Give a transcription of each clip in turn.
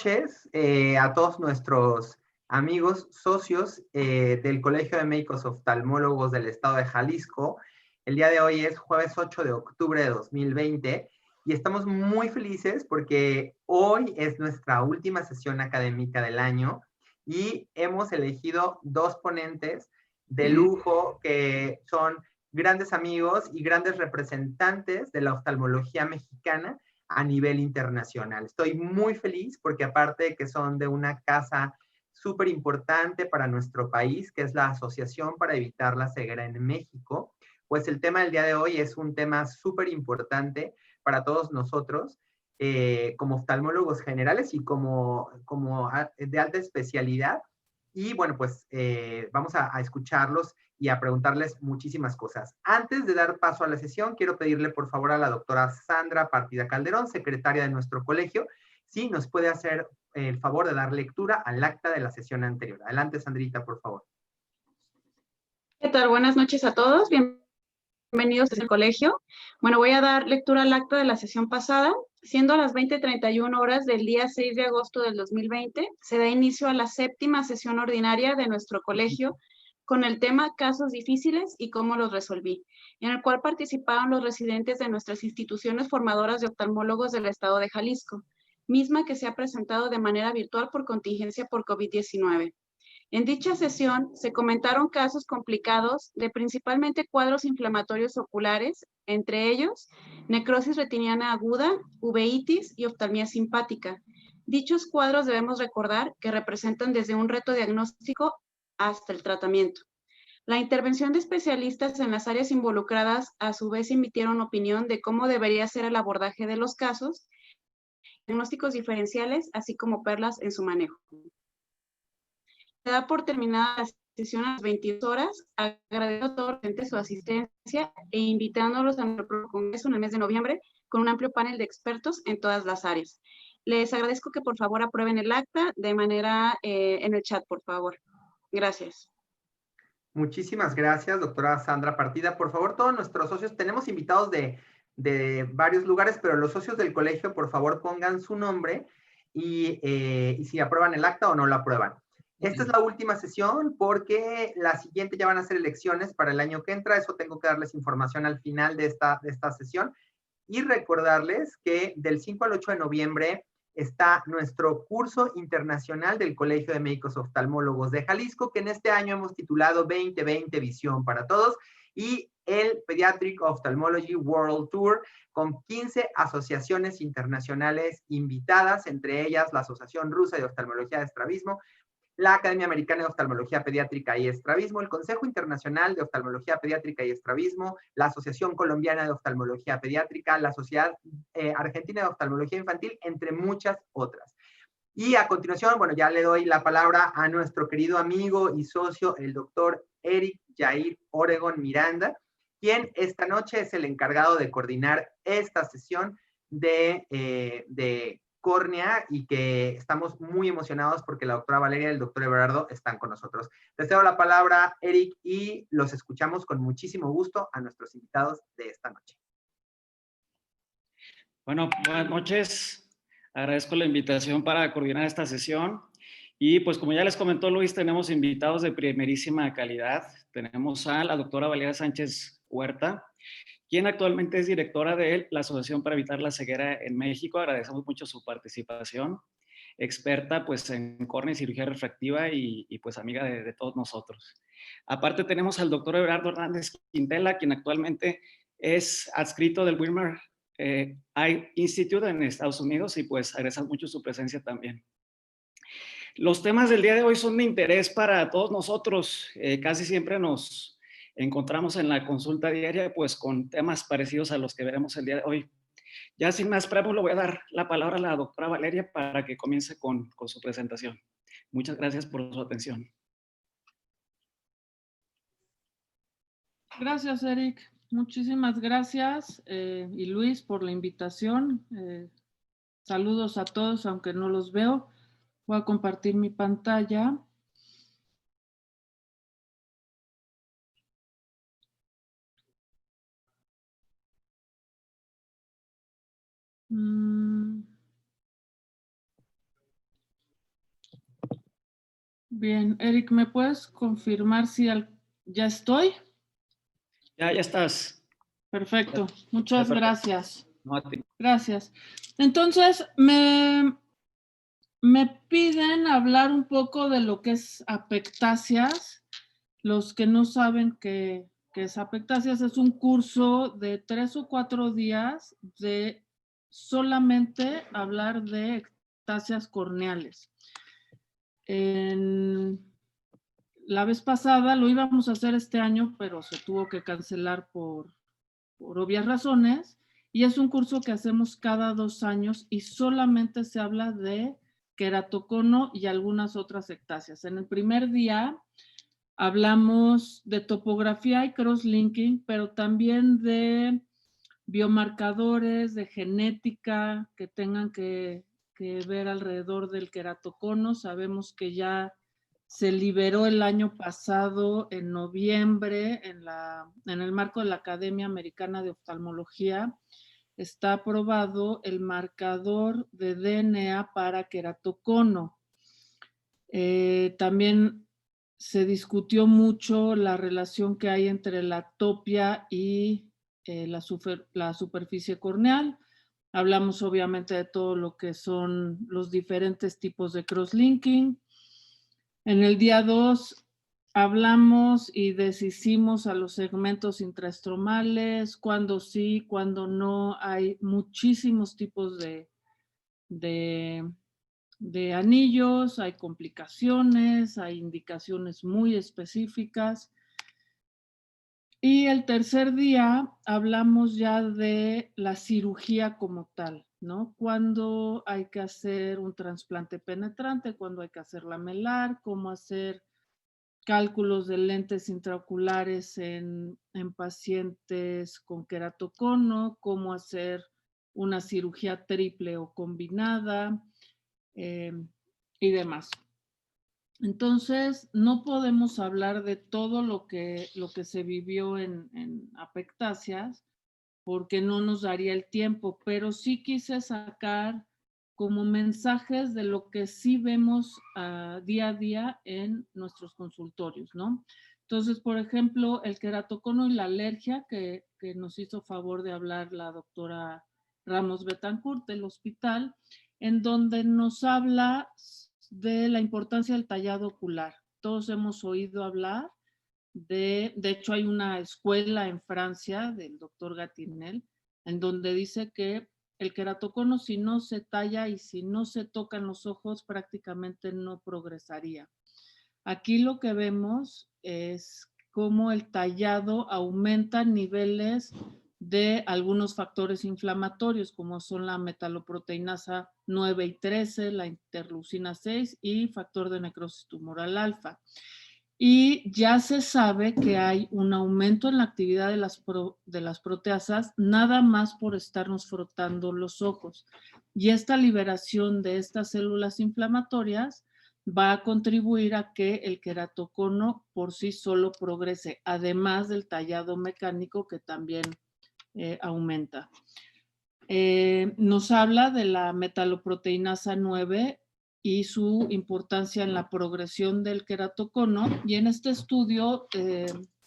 noches a todos nuestros amigos, socios del Colegio de Médicos Oftalmólogos del Estado de Jalisco. El día de hoy es jueves 8 de octubre de 2020 y estamos muy felices porque hoy es nuestra última sesión académica del año y hemos elegido dos ponentes de lujo que son grandes amigos y grandes representantes de la oftalmología mexicana a nivel internacional. Estoy muy feliz porque aparte de que son de una casa súper importante para nuestro país, que es la Asociación para Evitar la Ceguera en México, pues el tema del día de hoy es un tema súper importante para todos nosotros, como oftalmólogos generales y como de alta especialidad. Y bueno, pues vamos a escucharlos y a preguntarles muchísimas cosas. Antes de dar paso a la sesión, quiero pedirle por favor a la doctora Sandra Partida Calderón, secretaria de nuestro colegio, si nos puede hacer el favor de dar lectura al acta de la sesión anterior. Adelante, Sandrita, por favor. ¿Qué tal? Buenas noches a todos. Bienvenidos al colegio. Bueno, voy a dar lectura al acta de la sesión pasada. Siendo las 20:31 horas del día 6 de agosto del 2020, se da inicio a la séptima sesión ordinaria de nuestro colegio con el tema Casos difíciles y cómo los resolví, en el cual participaron los residentes de nuestras instituciones formadoras de oftalmólogos del estado de Jalisco, misma que se ha presentado de manera virtual por contingencia por COVID-19. En dicha sesión se comentaron casos complicados de principalmente cuadros inflamatorios oculares, entre ellos necrosis retiniana aguda, uveitis y oftalmía simpática. Dichos cuadros debemos recordar que representan desde un reto diagnóstico hasta el tratamiento. La intervención de especialistas en las áreas involucradas a su vez emitieron opinión de cómo debería ser el abordaje de los casos, diagnósticos diferenciales, así como perlas en su manejo. Se da por terminada la sesión a las 22 horas. Agradezco a todos su asistencia e invitándolos a nuestro congreso en el mes de noviembre con un amplio panel de expertos en todas las áreas. Les agradezco que por favor aprueben el acta de manera en el chat, por favor. Gracias. Muchísimas gracias, doctora Sandra Partida. Por favor, todos nuestros socios, tenemos invitados de varios lugares, pero los socios del colegio, por favor, pongan su nombre y si aprueban el acta o no lo aprueban. Esta es la última sesión porque la siguiente ya van a ser elecciones para el año que entra. Eso tengo que darles información al final de esta sesión. Y recordarles que del 5 al 8 de noviembre está nuestro curso internacional del Colegio de Médicos Oftalmólogos de Jalisco, que en este año hemos titulado 2020 Visión para Todos, y el Pediatric Ophthalmology World Tour, con 15 asociaciones internacionales invitadas, entre ellas la Asociación Rusa de Oftalmología de Estrabismo, la Academia Americana de Oftalmología Pediátrica y Estrabismo, el Consejo Internacional de Oftalmología Pediátrica y Estrabismo, la Asociación Colombiana de Oftalmología Pediátrica, la Sociedad Argentina de Oftalmología Infantil, entre muchas otras. Y a continuación, bueno, ya le doy la palabra a nuestro querido amigo y socio, el doctor Eric Jair Oregon Miranda, quien esta noche es el encargado de coordinar esta sesión de córnea y que estamos muy emocionados porque la doctora Valeria y el doctor Everardo están con nosotros. Les cedo la palabra, Eric, y los escuchamos con muchísimo gusto a nuestros invitados de esta noche. Bueno, buenas noches. Agradezco la invitación para coordinar esta sesión. Y pues como ya les comentó Luis, tenemos invitados de primerísima calidad. Tenemos a la doctora Valeria Sánchez Huerta, quien actualmente es directora de la Asociación para Evitar la Ceguera en México. Agradecemos mucho su participación. Experta pues en córnea y cirugía refractiva y pues amiga de todos nosotros. Aparte tenemos al doctor Everardo Hernández Quintela, quien actualmente es adscrito del Wilmer Eye Institute en Estados Unidos y pues agradecemos mucho su presencia también. Los temas del día de hoy son de interés para todos nosotros. Casi siempre nos encontramos en la consulta diaria pues con temas parecidos a los que veremos el día de hoy. Ya sin más preámbulo voy a dar la palabra a la doctora Valeria para que comience con su presentación. Muchas gracias por su atención. Gracias, Eric. Muchísimas gracias y Luis por la invitación. Saludos a todos, aunque no los veo. Voy a compartir mi pantalla. Bien, Eric, ¿me puedes confirmar si ya estoy? Ya estás. Perfecto, muchas Perfecto. gracias. No, a ti. Gracias. Entonces, me piden hablar un poco de lo que es apectáceas. Los que no saben qué es apectáceas, es un curso de 3 o 4 días de solamente hablar de ectáceas corneales. La vez pasada lo íbamos a hacer este año, pero se tuvo que cancelar por obvias razones. Y es un curso que hacemos cada 2 años y solamente se habla de queratocono y algunas otras ectáceas. En el primer día hablamos de topografía y crosslinking, pero también de biomarcadores, de genética que tengan que ver alrededor del queratocono. Sabemos que ya se liberó el año pasado, en noviembre, en el marco de la Academia Americana de Oftalmología, está aprobado el marcador de DNA para queratocono. También se discutió mucho la relación que hay entre la atopia y la superficie corneal. Hablamos obviamente de todo lo que son los diferentes tipos de crosslinking. En el día 2 hablamos y deshicimos a los segmentos intraestromales, cuando sí, cuando no. Hay muchísimos tipos de anillos, hay complicaciones, hay indicaciones muy específicas. Y el tercer día hablamos ya de la cirugía como tal, ¿no? Cuándo hay que hacer un trasplante penetrante, cuándo hay que hacer lamelar, cómo hacer cálculos de lentes intraoculares en pacientes con queratocono, cómo hacer una cirugía triple o combinada, y demás. Entonces, no podemos hablar de todo lo que se vivió en apectáceas porque no nos daría el tiempo, pero sí quise sacar como mensajes de lo que sí vemos día a día en nuestros consultorios, ¿no? Entonces, por ejemplo, el queratocono y la alergia que nos hizo favor de hablar la doctora Ramos Betancourt del hospital, en donde nos habla de la importancia del tallado ocular. Todos hemos oído hablar de hecho hay una escuela en Francia del doctor Gatinel, en donde dice que el queratocono, si no se talla y si no se tocan los ojos, prácticamente no progresaría. Aquí lo que vemos es cómo el tallado aumenta niveles de algunos factores inflamatorios, como son la metaloproteinasa 9 y 13, la interleucina 6 y factor de necrosis tumoral alfa. Y ya se sabe que hay un aumento en la actividad de las proteasas nada más por estarnos frotando los ojos. Y esta liberación de estas células inflamatorias va a contribuir a que el queratocono por sí solo progrese, además del tallado mecánico que también aumenta. Nos habla de la metaloproteinasa 9 y su importancia en la progresión del queratocono, y en este estudio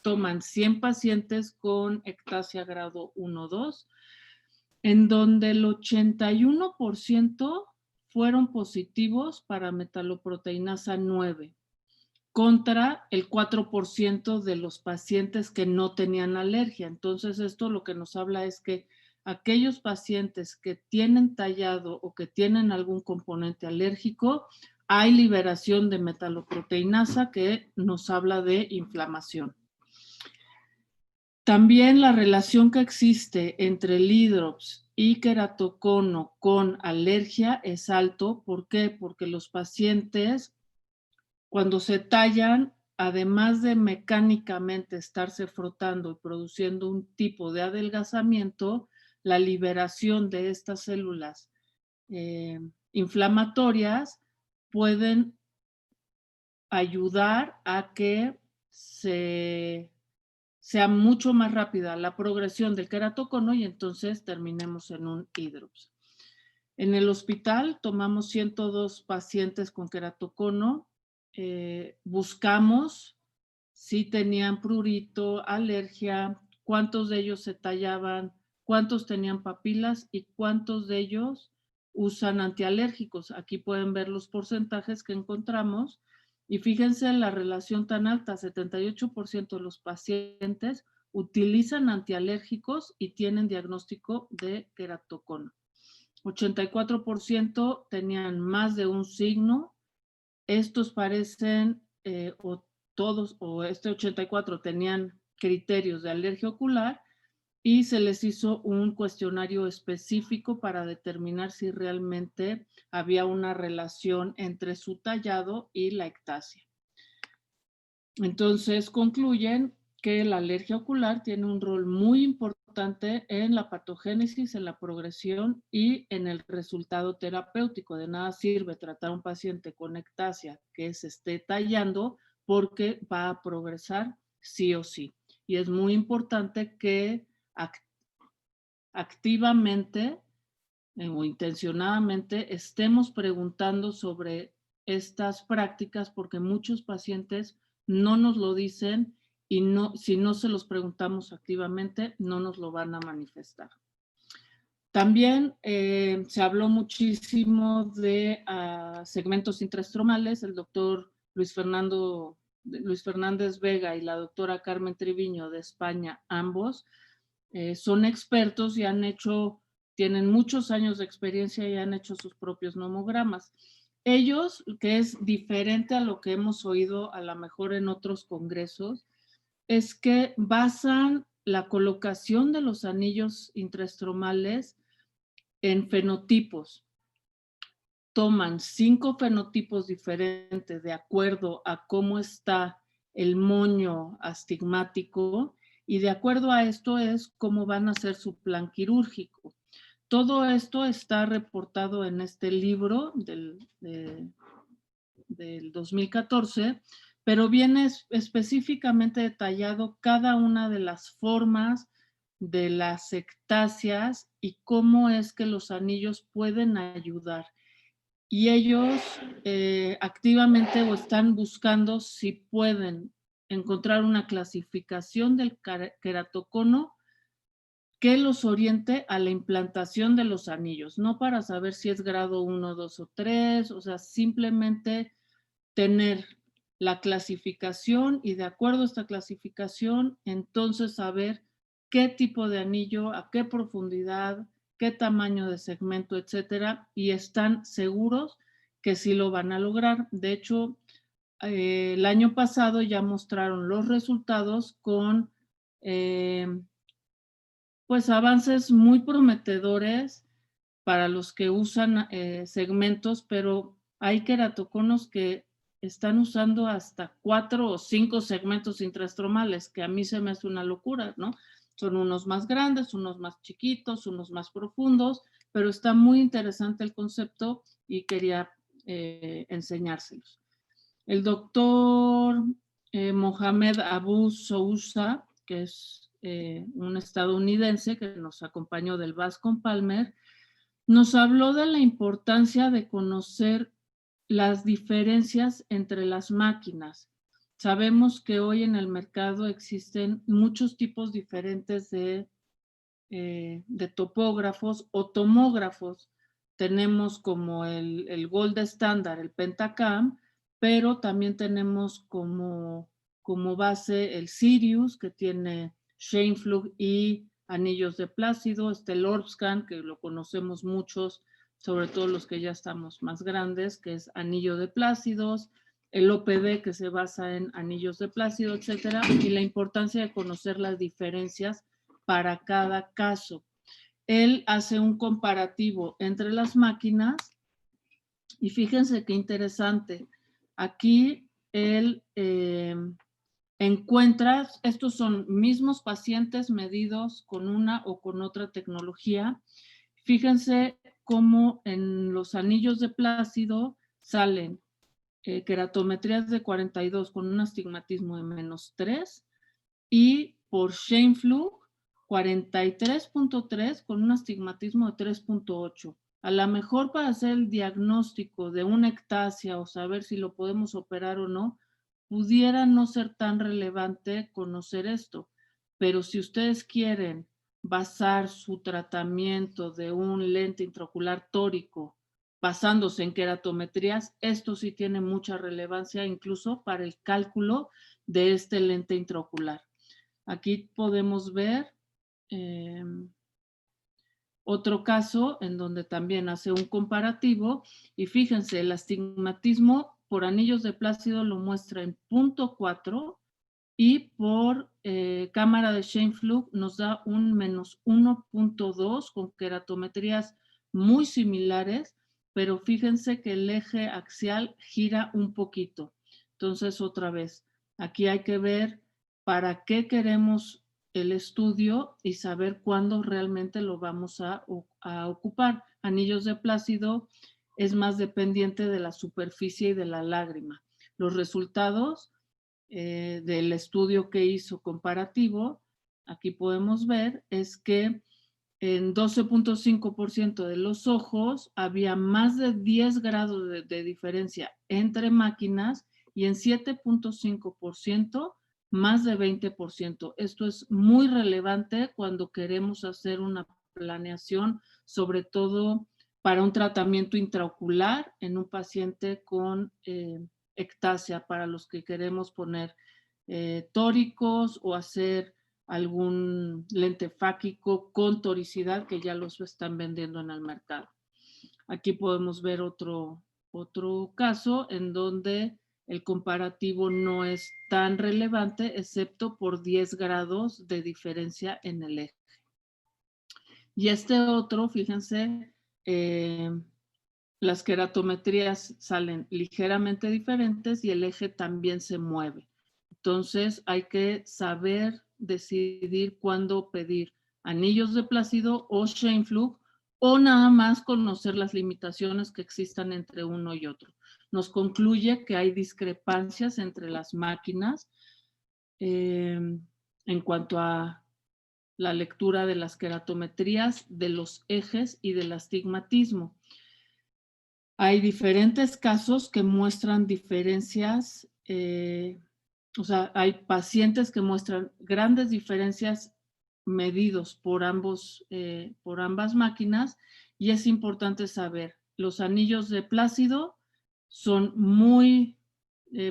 toman 100 pacientes con ectasia grado 1-2, en donde el 81% fueron positivos para metaloproteinasa 9, contra el 4% de los pacientes que no tenían alergia. Entonces, esto lo que nos habla es que aquellos pacientes que tienen tallado o que tienen algún componente alérgico, hay liberación de metaloproteinasa que nos habla de inflamación. También la relación que existe entre el hidrops y queratocono con alergia es alto. ¿Por qué? Porque los pacientes, cuando se tallan, además de mecánicamente estarse frotando y produciendo un tipo de adelgazamiento, la liberación de estas células inflamatorias pueden ayudar a que sea mucho más rápida la progresión del queratocono y entonces terminemos en un hidrops. En el hospital tomamos 102 pacientes con queratocono buscamos si tenían prurito, alergia, cuántos de ellos se tallaban, cuántos tenían papilas y cuántos de ellos usan antialérgicos. Aquí pueden ver los porcentajes que encontramos y fíjense en la relación tan alta, 78% de los pacientes utilizan antialérgicos y tienen diagnóstico de queratocono. 84% tenían más de un signo. Estos parecen, o todos, o este 84 tenían criterios de alergia ocular y se les hizo un cuestionario específico para determinar si realmente había una relación entre su tallado y la ectasia. Entonces concluyen que la alergia ocular tiene un rol muy importante en la patogénesis, en la progresión y en el resultado terapéutico. De nada sirve tratar a un paciente con ectasia que se esté tallando porque va a progresar sí o sí. Y es muy importante que activamente o intencionadamente estemos preguntando sobre estas prácticas porque muchos pacientes no nos lo dicen y no, si no se los preguntamos activamente, no nos lo van a manifestar. También se habló muchísimo de segmentos intraestromales. El doctor Luis Fernández Vega y la doctora Carmen Triviño de España, ambos, son expertos y tienen muchos años de experiencia y han hecho sus propios nomogramas. Ellos, que es diferente a lo que hemos oído a lo mejor en otros congresos, es que basan la colocación de los anillos intraestromales en fenotipos. Toman 5 fenotipos diferentes de acuerdo a cómo está el moño astigmático y de acuerdo a esto es cómo van a hacer su plan quirúrgico. Todo esto está reportado en este libro del 2014, pero viene específicamente detallado cada una de las formas de las ectasias y cómo es que los anillos pueden ayudar. Y ellos activamente o están buscando si pueden encontrar una clasificación del queratocono que los oriente a la implantación de los anillos, no para saber si es grado 1, 2 o 3, o sea, simplemente tener la clasificación y de acuerdo a esta clasificación, entonces saber qué tipo de anillo, a qué profundidad, qué tamaño de segmento, etcétera, y están seguros que sí lo van a lograr. De hecho, el año pasado ya mostraron los resultados con pues avances muy prometedores para los que usan segmentos, pero hay queratoconos que están usando hasta 4 o 5 segmentos intraestromales, que a mí se me hace una locura, ¿no? Son unos más grandes, unos más chiquitos, unos más profundos, pero está muy interesante el concepto y quería enseñárselos. El doctor Mohamed Abu Sousa, que es un estadounidense que nos acompañó del Bascom Palmer, nos habló de la importancia de conocer las diferencias entre las máquinas. Sabemos que hoy en el mercado existen muchos tipos diferentes de topógrafos o tomógrafos. Tenemos como el Gold Standard, el Pentacam, pero también tenemos como base el Sirius, que tiene Scheimpflug y anillos de Plácido, el Orbscan, que lo conocemos muchos, sobre todo los que ya estamos más grandes, que es anillo de Plácidos, el OPD, que se basa en anillos de Plácido, etcétera, y la importancia de conocer las diferencias para cada caso. Él hace un comparativo entre las máquinas y fíjense qué interesante. Aquí él encuentra, estos son mismos pacientes medidos con una o con otra tecnología. Fíjense cómo en los anillos de Plácido salen queratometrías de 42 con un astigmatismo de -3 y por Scheimpflug 43.3 con un astigmatismo de 3.8. A lo mejor para hacer el diagnóstico de una ectasia o saber si lo podemos operar o no, pudiera no ser tan relevante conocer esto. Pero si ustedes quieren basar su tratamiento de un lente intraocular tórico basándose en queratometrías, esto sí tiene mucha relevancia incluso para el cálculo de este lente intraocular. Aquí podemos ver otro caso en donde también hace un comparativo y fíjense, el astigmatismo por anillos de Plácido lo muestra en 0.4 y por cámara de Scheimpflug nos da un menos 1.2 con queratometrías muy similares, pero fíjense que el eje axial gira un poquito. Entonces, otra vez, aquí hay que ver para qué queremos el estudio y saber cuándo realmente lo vamos a ocupar. Anillos de Plácido es más dependiente de la superficie y de la lágrima. Los resultados del estudio que hizo comparativo, aquí podemos ver, es que en 12.5% de los ojos había más de 10 grados de diferencia entre máquinas y en 7.5% más de 20%. Esto es muy relevante cuando queremos hacer una planeación, sobre todo para un tratamiento intraocular en un paciente con ectasia, para los que queremos poner tóricos o hacer algún lente fáquico con toricidad que ya los están vendiendo en el mercado. Aquí podemos ver otro caso en donde el comparativo no es tan relevante excepto por 10 grados de diferencia en el eje. Y este otro, fíjense, las queratometrías salen ligeramente diferentes y el eje también se mueve. Entonces hay que saber decidir cuándo pedir anillos de Plácido o Scheimpflug o nada más conocer las limitaciones que existan entre uno y otro. Nos concluye que hay discrepancias entre las máquinas en cuanto a la lectura de las queratometrías, de los ejes y del astigmatismo. Hay diferentes casos que muestran diferencias, o sea, hay pacientes que muestran grandes diferencias medidos por ambas máquinas y es importante saber, los anillos de Plácido son muy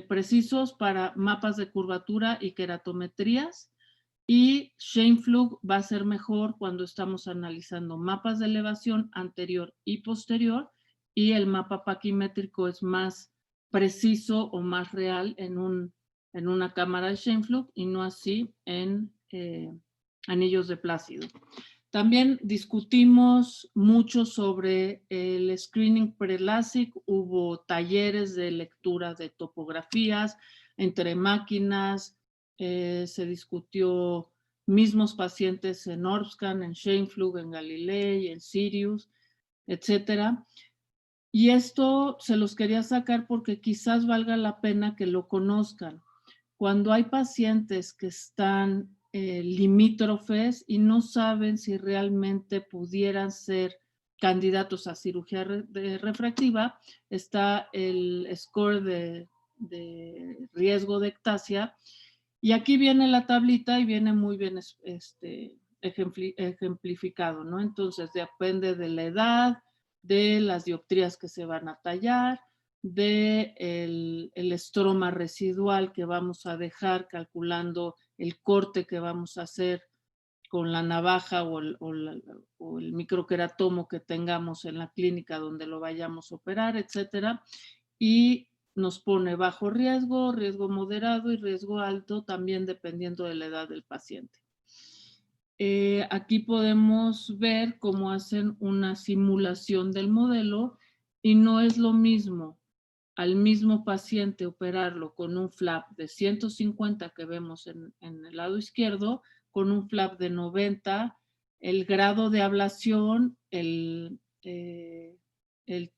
precisos para mapas de curvatura y queratometrías y Scheimpflug va a ser mejor cuando estamos analizando mapas de elevación anterior y posterior y el mapa paquimétrico es más preciso o más real en una cámara de Scheimpflug y no así en anillos de Plácido. También discutimos mucho sobre el screening pre-LASIK, hubo talleres de lectura de topografías entre máquinas, se discutió mismos pacientes en Orbscan, en Scheimpflug, en Galilei, en Sirius, etcétera. Y esto se los quería sacar porque quizás valga la pena que lo conozcan. Cuando hay pacientes que están limítrofes y no saben si realmente pudieran ser candidatos a cirugía refractiva, está el score de riesgo de ectasia. Y aquí viene la tablita y viene muy bien ejemplificado, ¿no? Entonces depende de la edad, de las dioptrías que se van a tallar, de el estroma residual que vamos a dejar calculando el corte que vamos a hacer con la navaja o el microqueratomo que tengamos en la clínica donde lo vayamos a operar, etcétera. Y nos pone bajo riesgo, riesgo moderado y riesgo alto, también dependiendo de la edad del paciente. Aquí podemos ver cómo hacen una simulación del modelo y no es lo mismo al mismo paciente operarlo con un flap de 150 que vemos en el lado izquierdo, con un flap de 90, el grado de ablación, el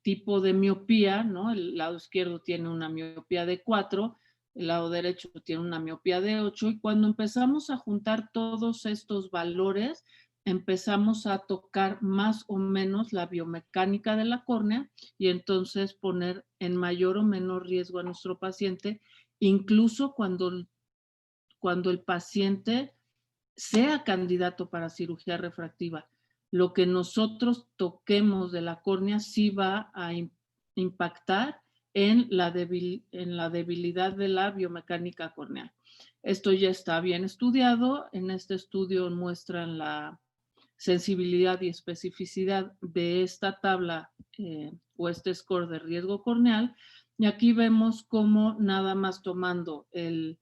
tipo de miopía, ¿no? El lado izquierdo tiene una miopía de 4, el lado derecho tiene una miopía de 8 y cuando empezamos a juntar todos estos valores, empezamos a tocar más o menos la biomecánica de la córnea y entonces poner en mayor o menor riesgo a nuestro paciente, incluso cuando el paciente sea candidato para cirugía refractiva. Lo que nosotros toquemos de la córnea sí va a impactar en la debilidad de la biomecánica corneal. Esto ya está bien estudiado. En este estudio muestran la sensibilidad y especificidad de esta tabla o este score de riesgo corneal. Y aquí vemos cómo nada más tomando el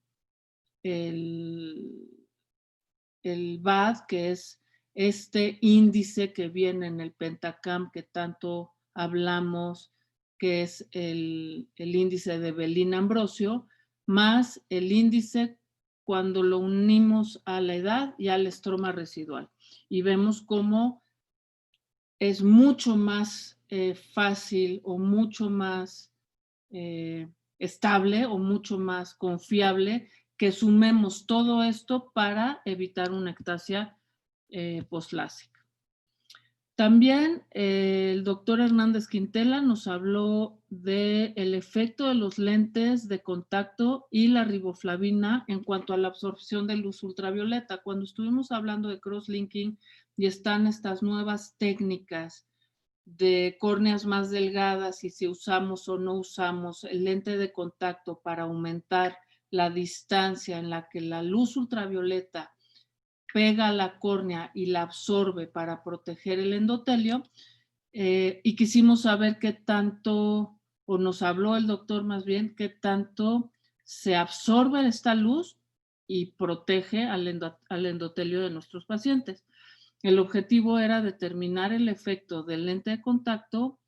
VAD, que es este índice que viene en el Pentacam que tanto hablamos, que es el índice de Bellin-Ambrosio, más el índice cuando lo unimos a la edad y al estroma residual. Y vemos cómo es mucho más fácil o mucho más estable o mucho más confiable que sumemos todo esto para evitar una ectasia postlásica. También el doctor Hernández Quintela nos habló del efecto de los lentes de contacto y la riboflavina en cuanto a la absorción de luz ultravioleta. Cuando estuvimos hablando de crosslinking y están estas nuevas técnicas de córneas más delgadas y si usamos o no usamos el lente de contacto para aumentar la distancia en la que la luz ultravioleta pega a la córnea y la absorbe para proteger el endotelio, y quisimos saber qué tanto, o nos habló el doctor más bien, qué tanto se absorbe esta luz y protege al endotelio de nuestros pacientes. El objetivo era determinar el efecto del lente de contacto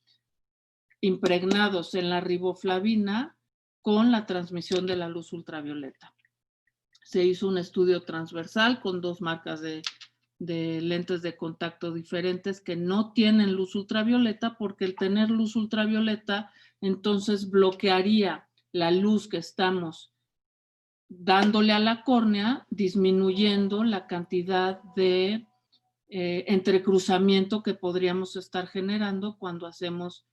impregnados en la riboflavina con la transmisión de la luz ultravioleta. Se hizo un estudio transversal con 2 marcas de lentes de contacto diferentes que no tienen luz ultravioleta, porque el tener luz ultravioleta entonces bloquearía la luz que estamos dándole a la córnea, disminuyendo la cantidad de entrecruzamiento que podríamos estar generando cuando hacemos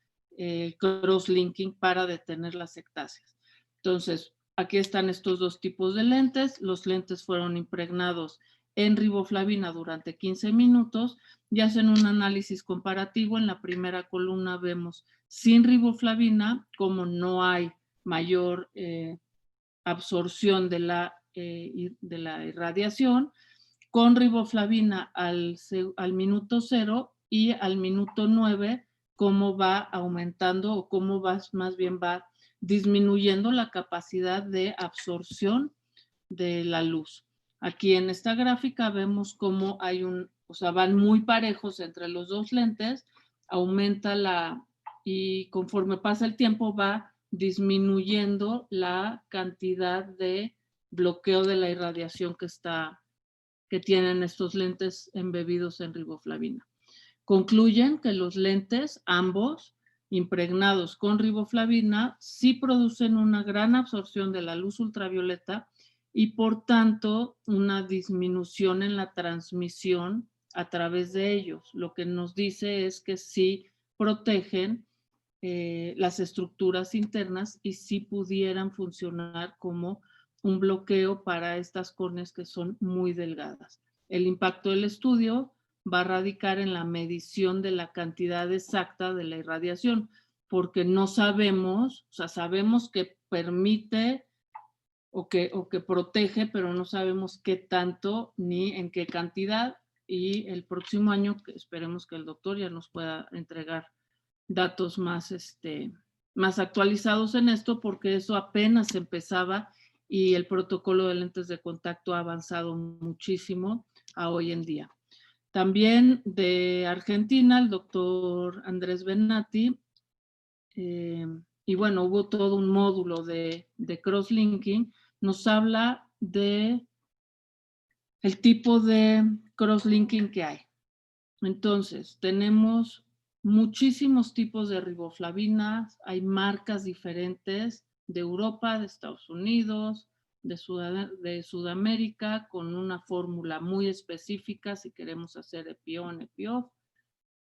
crosslinking para detener las ectasias. Entonces, aquí están estos 2 tipos de lentes. Los lentes fueron impregnados en riboflavina durante 15 minutos y hacen un análisis comparativo. En la primera columna vemos sin riboflavina como no hay mayor absorción de la irradiación, con riboflavina al minuto 0 y al minuto 9 cómo va aumentando o cómo más bien va disminuyendo la capacidad de absorción de la luz. Aquí en esta gráfica vemos cómo hay van muy parejos entre los 2 lentes, aumenta y conforme pasa el tiempo va disminuyendo la cantidad de bloqueo de la irradiación que tienen estos lentes embebidos en riboflavina. Concluyen que los lentes, ambos, impregnados con riboflavina, sí producen una gran absorción de la luz ultravioleta y por tanto una disminución en la transmisión a través de ellos. Lo que nos dice es que sí protegen las estructuras internas y sí pudieran funcionar como un bloqueo para estas córneas que son muy delgadas. El impacto del estudio va a radicar en la medición de la cantidad exacta de la irradiación, porque no sabemos, sabemos que permite o que protege, pero no sabemos qué tanto ni en qué cantidad, y el próximo año esperemos que el doctor ya nos pueda entregar datos más actualizados en esto, porque eso apenas empezaba y el protocolo de lentes de contacto ha avanzado muchísimo a hoy en día. También de Argentina, el doctor Andrés Benatti, y bueno, hubo todo un módulo de crosslinking, nos habla de el tipo de crosslinking que hay. Entonces, tenemos muchísimos tipos de riboflavinas, hay marcas diferentes de Europa, de Estados Unidos, de Sudamérica con una fórmula muy específica si queremos hacer EPI-ON, EPI-OFF.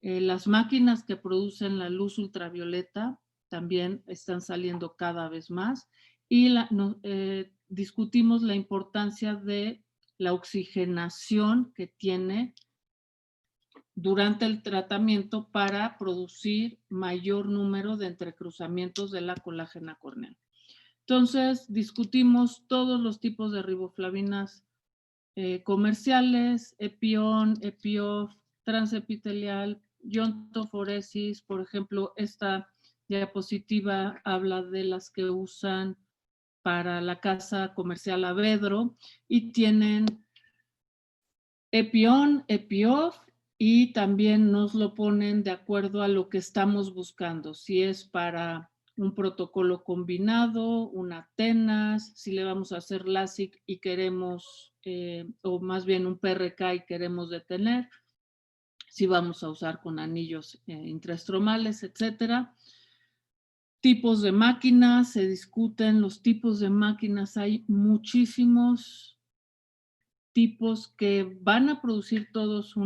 Las máquinas que producen la luz ultravioleta también están saliendo cada vez más y discutimos la importancia de la oxigenación que tiene durante el tratamiento para producir mayor número de entrecruzamientos de la colágena corneal. Entonces, discutimos todos los tipos de riboflavinas comerciales, EPI-ON, EPI-OFF, transepitelial, iontoforesis. Por ejemplo, esta diapositiva habla de las que usan para la casa comercial Avedro y tienen EPI-ON, EPI-OFF, y también nos lo ponen de acuerdo a lo que estamos buscando, si es para un protocolo combinado, una TENAS, si le vamos a hacer LASIK y queremos, o más bien un PRK y queremos detener, si vamos a usar con anillos intraestromales, etcétera. Tipos de máquinas, se discuten los tipos de máquinas, hay muchísimos tipos que van a producir todos o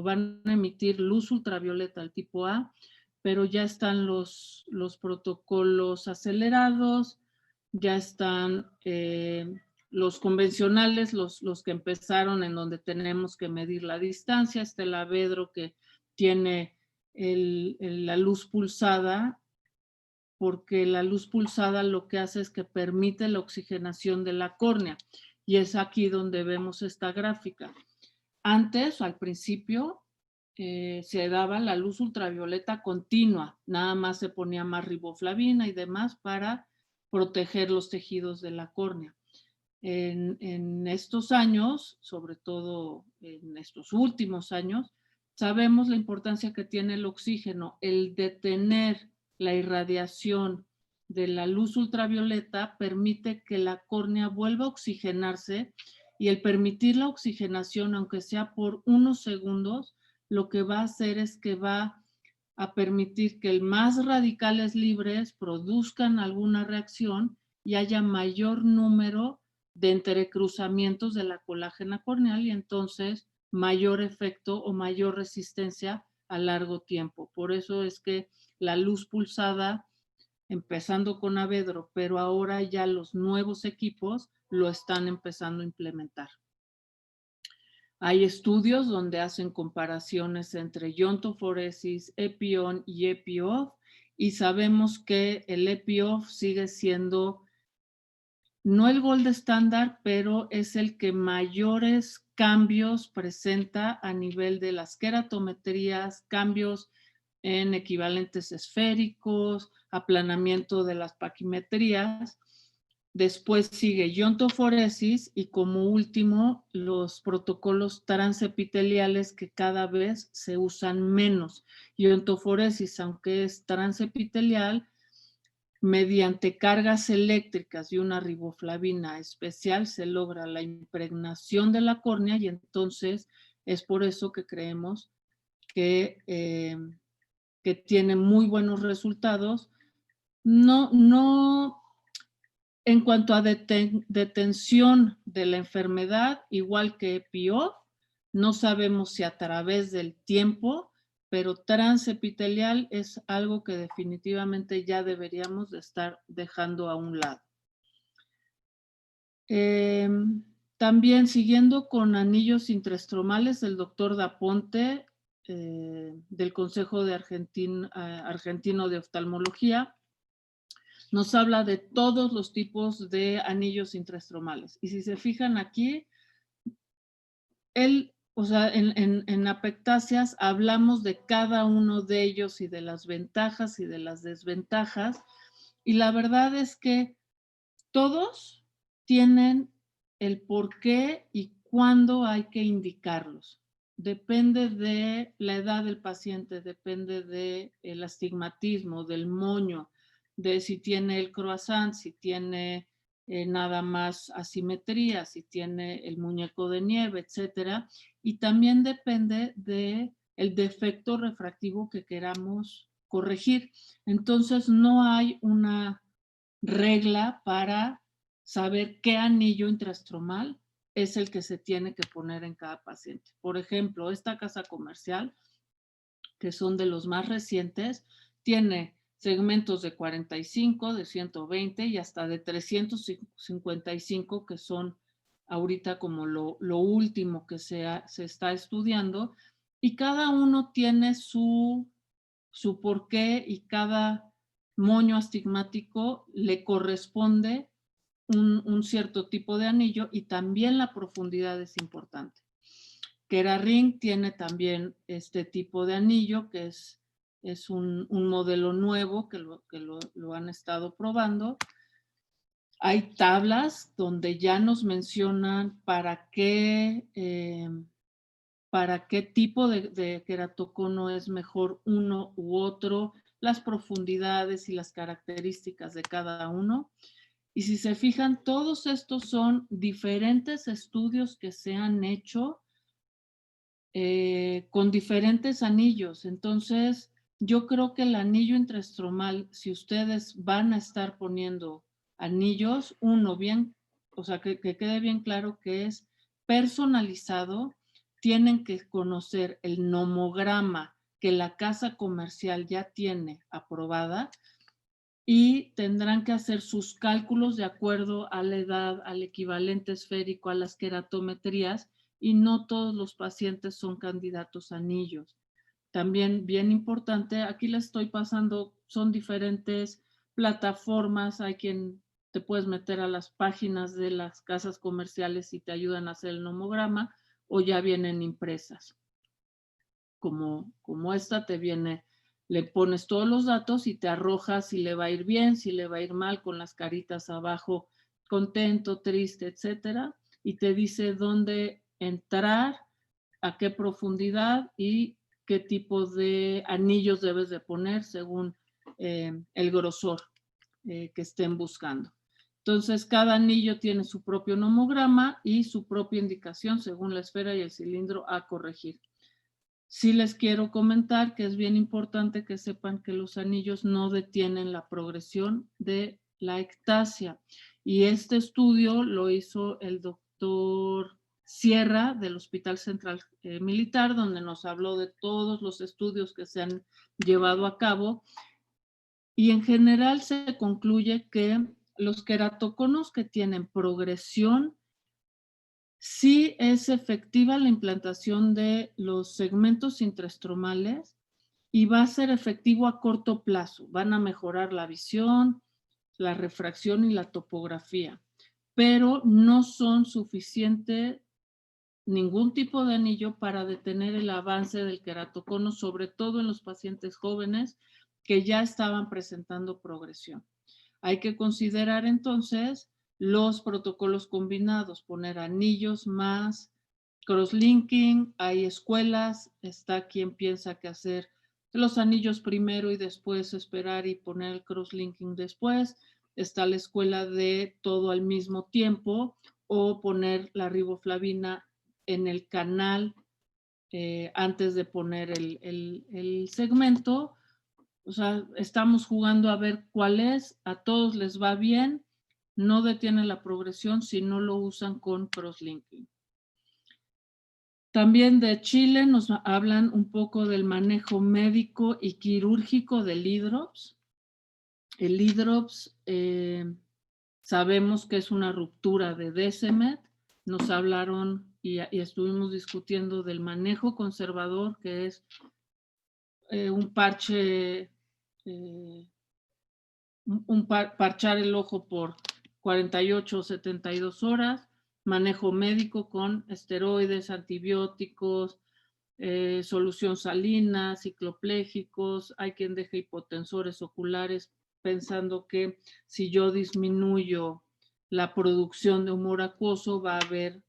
van a emitir luz ultravioleta al tipo A, pero ya están los protocolos acelerados, ya están los convencionales, los que empezaron en donde tenemos que medir la distancia. Está el Avedro que tiene la luz pulsada, porque la luz pulsada lo que hace es que permite la oxigenación de la córnea. Y es aquí donde vemos esta gráfica. Antes, al principio, se daba la luz ultravioleta continua. Nada más se ponía más riboflavina y demás para proteger los tejidos de la córnea. En estos años, sobre todo en estos últimos años, sabemos la importancia que tiene el oxígeno, el detener la irradiación de la luz ultravioleta permite que la córnea vuelva a oxigenarse, y el permitir la oxigenación, aunque sea por unos segundos, lo que va a hacer es que va a permitir que más radicales libres produzcan alguna reacción y haya mayor número de entrecruzamientos de la colágena corneal y entonces mayor efecto o mayor resistencia a largo tiempo. Por eso es que la luz pulsada, empezando con Avedro, pero ahora ya los nuevos equipos lo están empezando a implementar. Hay estudios donde hacen comparaciones entre iontoforesis, EPI-ON y EPI-OFF, y sabemos que el EPI-OFF sigue siendo no el gold estándar, pero es el que mayores cambios presenta a nivel de las queratometrías, cambios en equivalentes esféricos, aplanamiento de las paquimetrías. Después sigue iontoforesis y como último los protocolos transepiteliales que cada vez se usan menos. Iontoforesis, aunque es transepitelial, mediante cargas eléctricas y una riboflavina especial se logra la impregnación de la córnea y entonces es por eso que creemos que tiene muy buenos resultados. No en cuanto a detención de la enfermedad, igual que EPI-OFF, no sabemos si a través del tiempo, pero transepitelial es algo que definitivamente ya deberíamos de estar dejando a un lado. También siguiendo con anillos intraestromales, el doctor Daponte del Consejo Argentino de Oftalmología nos habla de todos los tipos de anillos intraestromales. Y si se fijan aquí, en apectáceas hablamos de cada uno de ellos y de las ventajas y de las desventajas. Y la verdad es que todos tienen el por qué y cuándo hay que indicarlos. Depende de la edad del paciente, depende del astigmatismo, del moño, de si tiene el croissant, si tiene nada más asimetría, si tiene el muñeco de nieve, etcétera. Y también depende del defecto refractivo que queramos corregir. Entonces, no hay una regla para saber qué anillo intraestromal es el que se tiene que poner en cada paciente. Por ejemplo, esta casa comercial, que son de los más recientes, tiene segmentos de 45, de 120 y hasta de 355, que son ahorita como lo último que se está estudiando, y cada uno tiene su porqué, y cada moño astigmático le corresponde un cierto tipo de anillo, y también la profundidad es importante. Keraring tiene también este tipo de anillo, que es un modelo nuevo que lo han estado probando. Hay tablas donde ya nos mencionan para qué tipo de queratocono es mejor uno u otro, las profundidades y las características de cada uno. Y si se fijan, todos estos son diferentes estudios que se han hecho con diferentes anillos. Entonces, yo creo que el anillo intraestromal, si ustedes van a estar poniendo anillos, bien, o sea, que quede bien claro que es personalizado, tienen que conocer el nomograma que la casa comercial ya tiene aprobada, y tendrán que hacer sus cálculos de acuerdo a la edad, al equivalente esférico, a las queratometrías, y no todos los pacientes son candidatos a anillos. También bien importante, aquí les estoy pasando, son diferentes plataformas, hay quien te puedes meter a las páginas de las casas comerciales y te ayudan a hacer el nomograma, o ya vienen impresas. Como esta te viene, le pones todos los datos y te arroja si le va a ir bien, si le va a ir mal, con las caritas abajo, contento, triste, etcétera, y te dice dónde entrar, a qué profundidad y qué tipo de anillos debes de poner según el grosor que estén buscando. Entonces, cada anillo tiene su propio nomograma y su propia indicación según la esfera y el cilindro a corregir. Sí les quiero comentar que es bien importante que sepan que los anillos no detienen la progresión de la ectasia. Y este estudio lo hizo el doctor Sierra del Hospital Central Militar, donde nos habló de todos los estudios que se han llevado a cabo. Y en general se concluye que los queratoconos que tienen progresión, sí es efectiva la implantación de los segmentos intraestromales, y va a ser efectivo a corto plazo. Van a mejorar la visión, la refracción y la topografía, pero no son suficiente ningún tipo de anillo para detener el avance del queratocono, sobre todo en los pacientes jóvenes que ya estaban presentando progresión. Hay que considerar entonces los protocolos combinados, poner anillos más crosslinking. Hay escuelas, está quien piensa que hacer los anillos primero y después esperar y poner el crosslinking después. Está la escuela de todo al mismo tiempo, o poner la riboflavina en el canal antes de poner el segmento. O sea, estamos jugando a ver cuál es, a todos les va bien, no detiene la progresión si no lo usan con crosslinking. También de Chile nos hablan un poco del manejo médico y quirúrgico del hidrops. El hidrops sabemos que es una ruptura de Descemet. Nos hablaron y estuvimos discutiendo del manejo conservador, que es un parche, parchar el ojo por 48 o 72 horas, manejo médico con esteroides, antibióticos, solución salina, cicloplégicos. Hay quien deja hipotensores oculares pensando que si yo disminuyo la producción de humor acuoso va a haber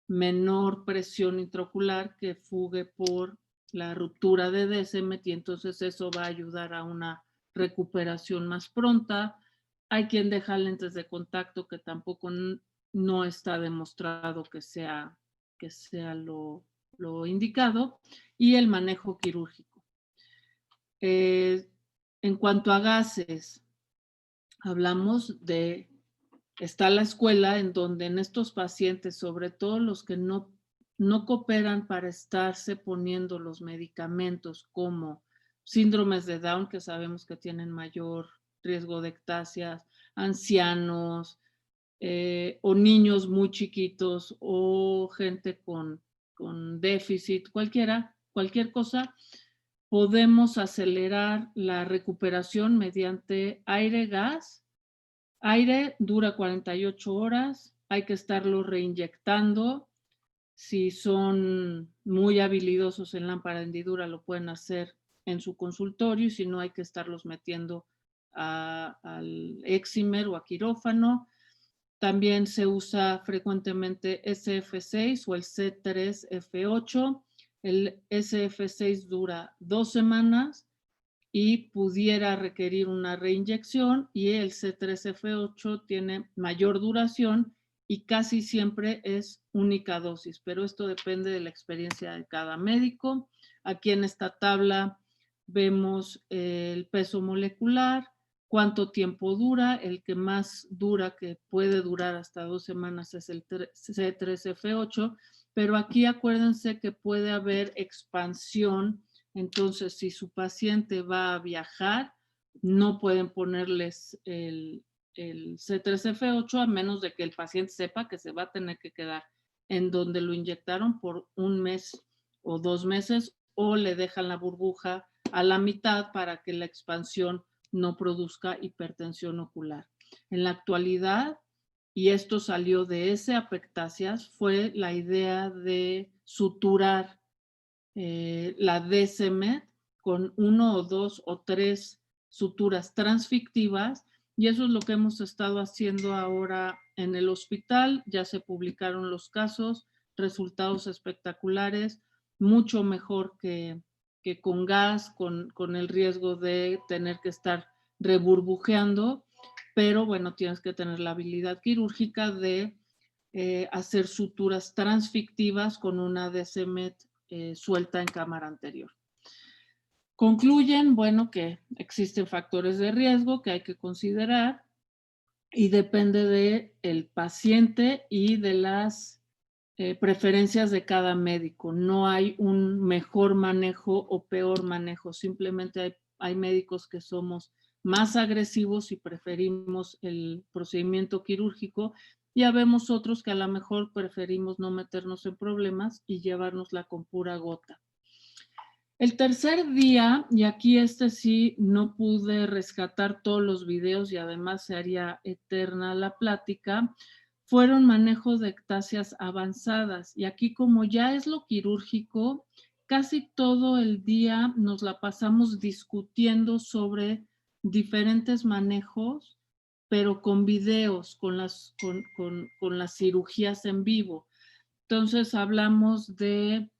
menor presión intraocular que fugue por la ruptura de Descemet, y entonces eso va a ayudar a una recuperación más pronta. Hay quien deja lentes de contacto, que tampoco no está demostrado que sea lo indicado, y el manejo quirúrgico. En cuanto a gases, hablamos de está la escuela, en donde en estos pacientes, sobre todo los que no cooperan para estarse poniendo los medicamentos como síndromes de Down, que sabemos que tienen mayor riesgo de ectasias, ancianos, o niños muy chiquitos, o gente con déficit, cualquier cosa, podemos acelerar la recuperación mediante aire-gas. Aire dura 48 horas, hay que estarlo reinyectando. Si son muy habilidosos en lámpara de hendidura, lo pueden hacer en su consultorio, y si no, hay que estarlos metiendo al Excimer o a quirófano. También se usa frecuentemente SF6 o el C3F8. El SF6 dura 2 semanas y pudiera requerir una reinyección, y el C3F8 tiene mayor duración y casi siempre es única dosis, pero esto depende de la experiencia de cada médico. Aquí en esta tabla vemos el peso molecular, cuánto tiempo dura. El que más dura, que puede durar hasta 2 semanas, es el C3F8, pero aquí acuérdense que puede haber expansión. Entonces, si su paciente va a viajar, no pueden ponerles el C3F8 a menos de que el paciente sepa que se va a tener que quedar en donde lo inyectaron por 1 mes o 2 meses, o le dejan la burbuja a la mitad para que la expansión no produzca hipertensión ocular. En la actualidad, y esto salió de S-apectasias, fue la idea de suturar la DSMED con 1 o 2 o 3 suturas transfictivas, y eso es lo que hemos estado haciendo ahora en el hospital. Ya se publicaron los casos, resultados espectaculares, mucho mejor que con gas, con el riesgo de tener que estar reburbujeando, pero bueno, tienes que tener la habilidad quirúrgica de hacer suturas transfictivas con una DSMED suelta en cámara anterior. Concluyen, bueno, que existen factores de riesgo que hay que considerar, y depende del paciente y de las preferencias de cada médico. No hay un mejor manejo o peor manejo, simplemente hay médicos que somos más agresivos y preferimos el procedimiento quirúrgico, y habemos otros que a lo mejor preferimos no meternos en problemas y llevárnosla con pura gota. El tercer día, y aquí sí no pude rescatar todos los videos y además se haría eterna la plática, fueron manejos de ectasias avanzadas. Y aquí, como ya es lo quirúrgico, casi todo el día nos la pasamos discutiendo sobre diferentes manejos, pero con videos, con las cirugías en vivo. Entonces hablamos de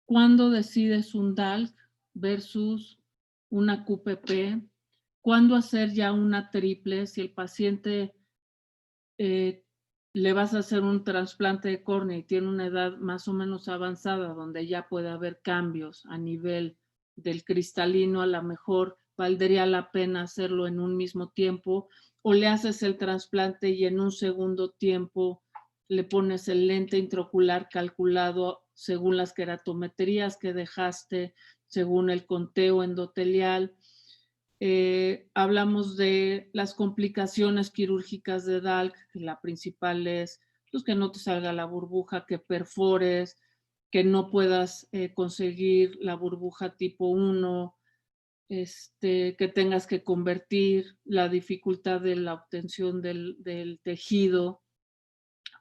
cuándo decides un DALC versus una QPP, cuándo hacer ya una triple, si el paciente le vas a hacer un trasplante de córnea y tiene una edad más o menos avanzada, donde ya puede haber cambios a nivel del cristalino, a lo mejor valdría la pena hacerlo en un mismo tiempo, o le haces el trasplante y en un segundo tiempo le pones el lente intraocular calculado según las queratometrías que dejaste, según el conteo endotelial. Hablamos de las complicaciones quirúrgicas de DALC, que la principal es pues, que no te salga la burbuja, que perfores, que no puedas conseguir la burbuja tipo 1, que tengas que convertir, la dificultad de la obtención del tejido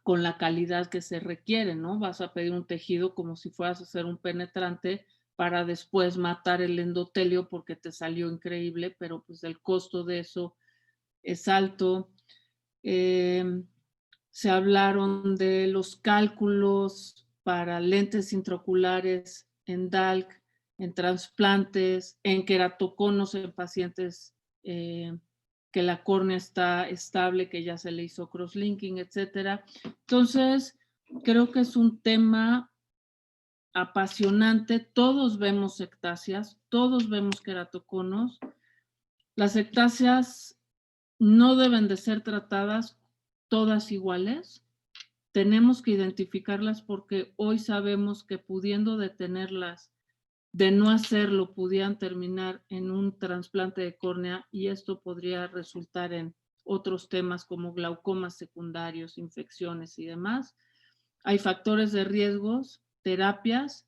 con la calidad que se requiere, ¿no? Vas a pedir un tejido como si fueras a hacer un penetrante para después matar el endotelio porque te salió increíble, pero pues el costo de eso es alto. Se hablaron de los cálculos para lentes intraoculares en DALC, en trasplantes, en queratoconos en pacientes que la córnea está estable, que ya se le hizo crosslinking, etcétera. Entonces, creo que es un tema apasionante. Todos vemos ectasias, todos vemos queratoconos. Las ectasias no deben de ser tratadas todas iguales. Tenemos que identificarlas porque hoy sabemos que pudiendo detenerlas, de no hacerlo, pudieran terminar en un trasplante de córnea y esto podría resultar en otros temas como glaucomas secundarios, infecciones y demás. Hay factores de riesgos, terapias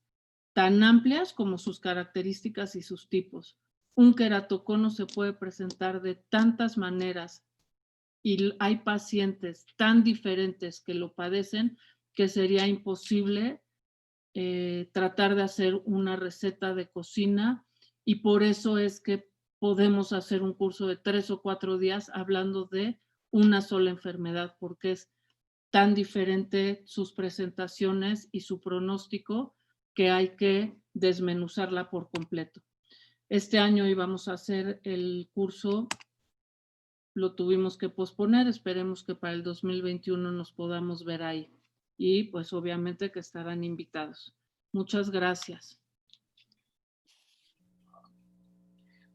tan amplias como sus características y sus tipos. Un queratocono se puede presentar de tantas maneras y hay pacientes tan diferentes que lo padecen que sería imposible tratar de hacer una receta de cocina y por eso es que podemos hacer un curso de 3 o 4 días hablando de una sola enfermedad porque es tan diferente sus presentaciones y su pronóstico que hay que desmenuzarla por completo. Este año íbamos a hacer el curso, lo tuvimos que posponer, esperemos que para el 2021 nos podamos ver ahí. Y pues obviamente que estarán invitados. Muchas gracias.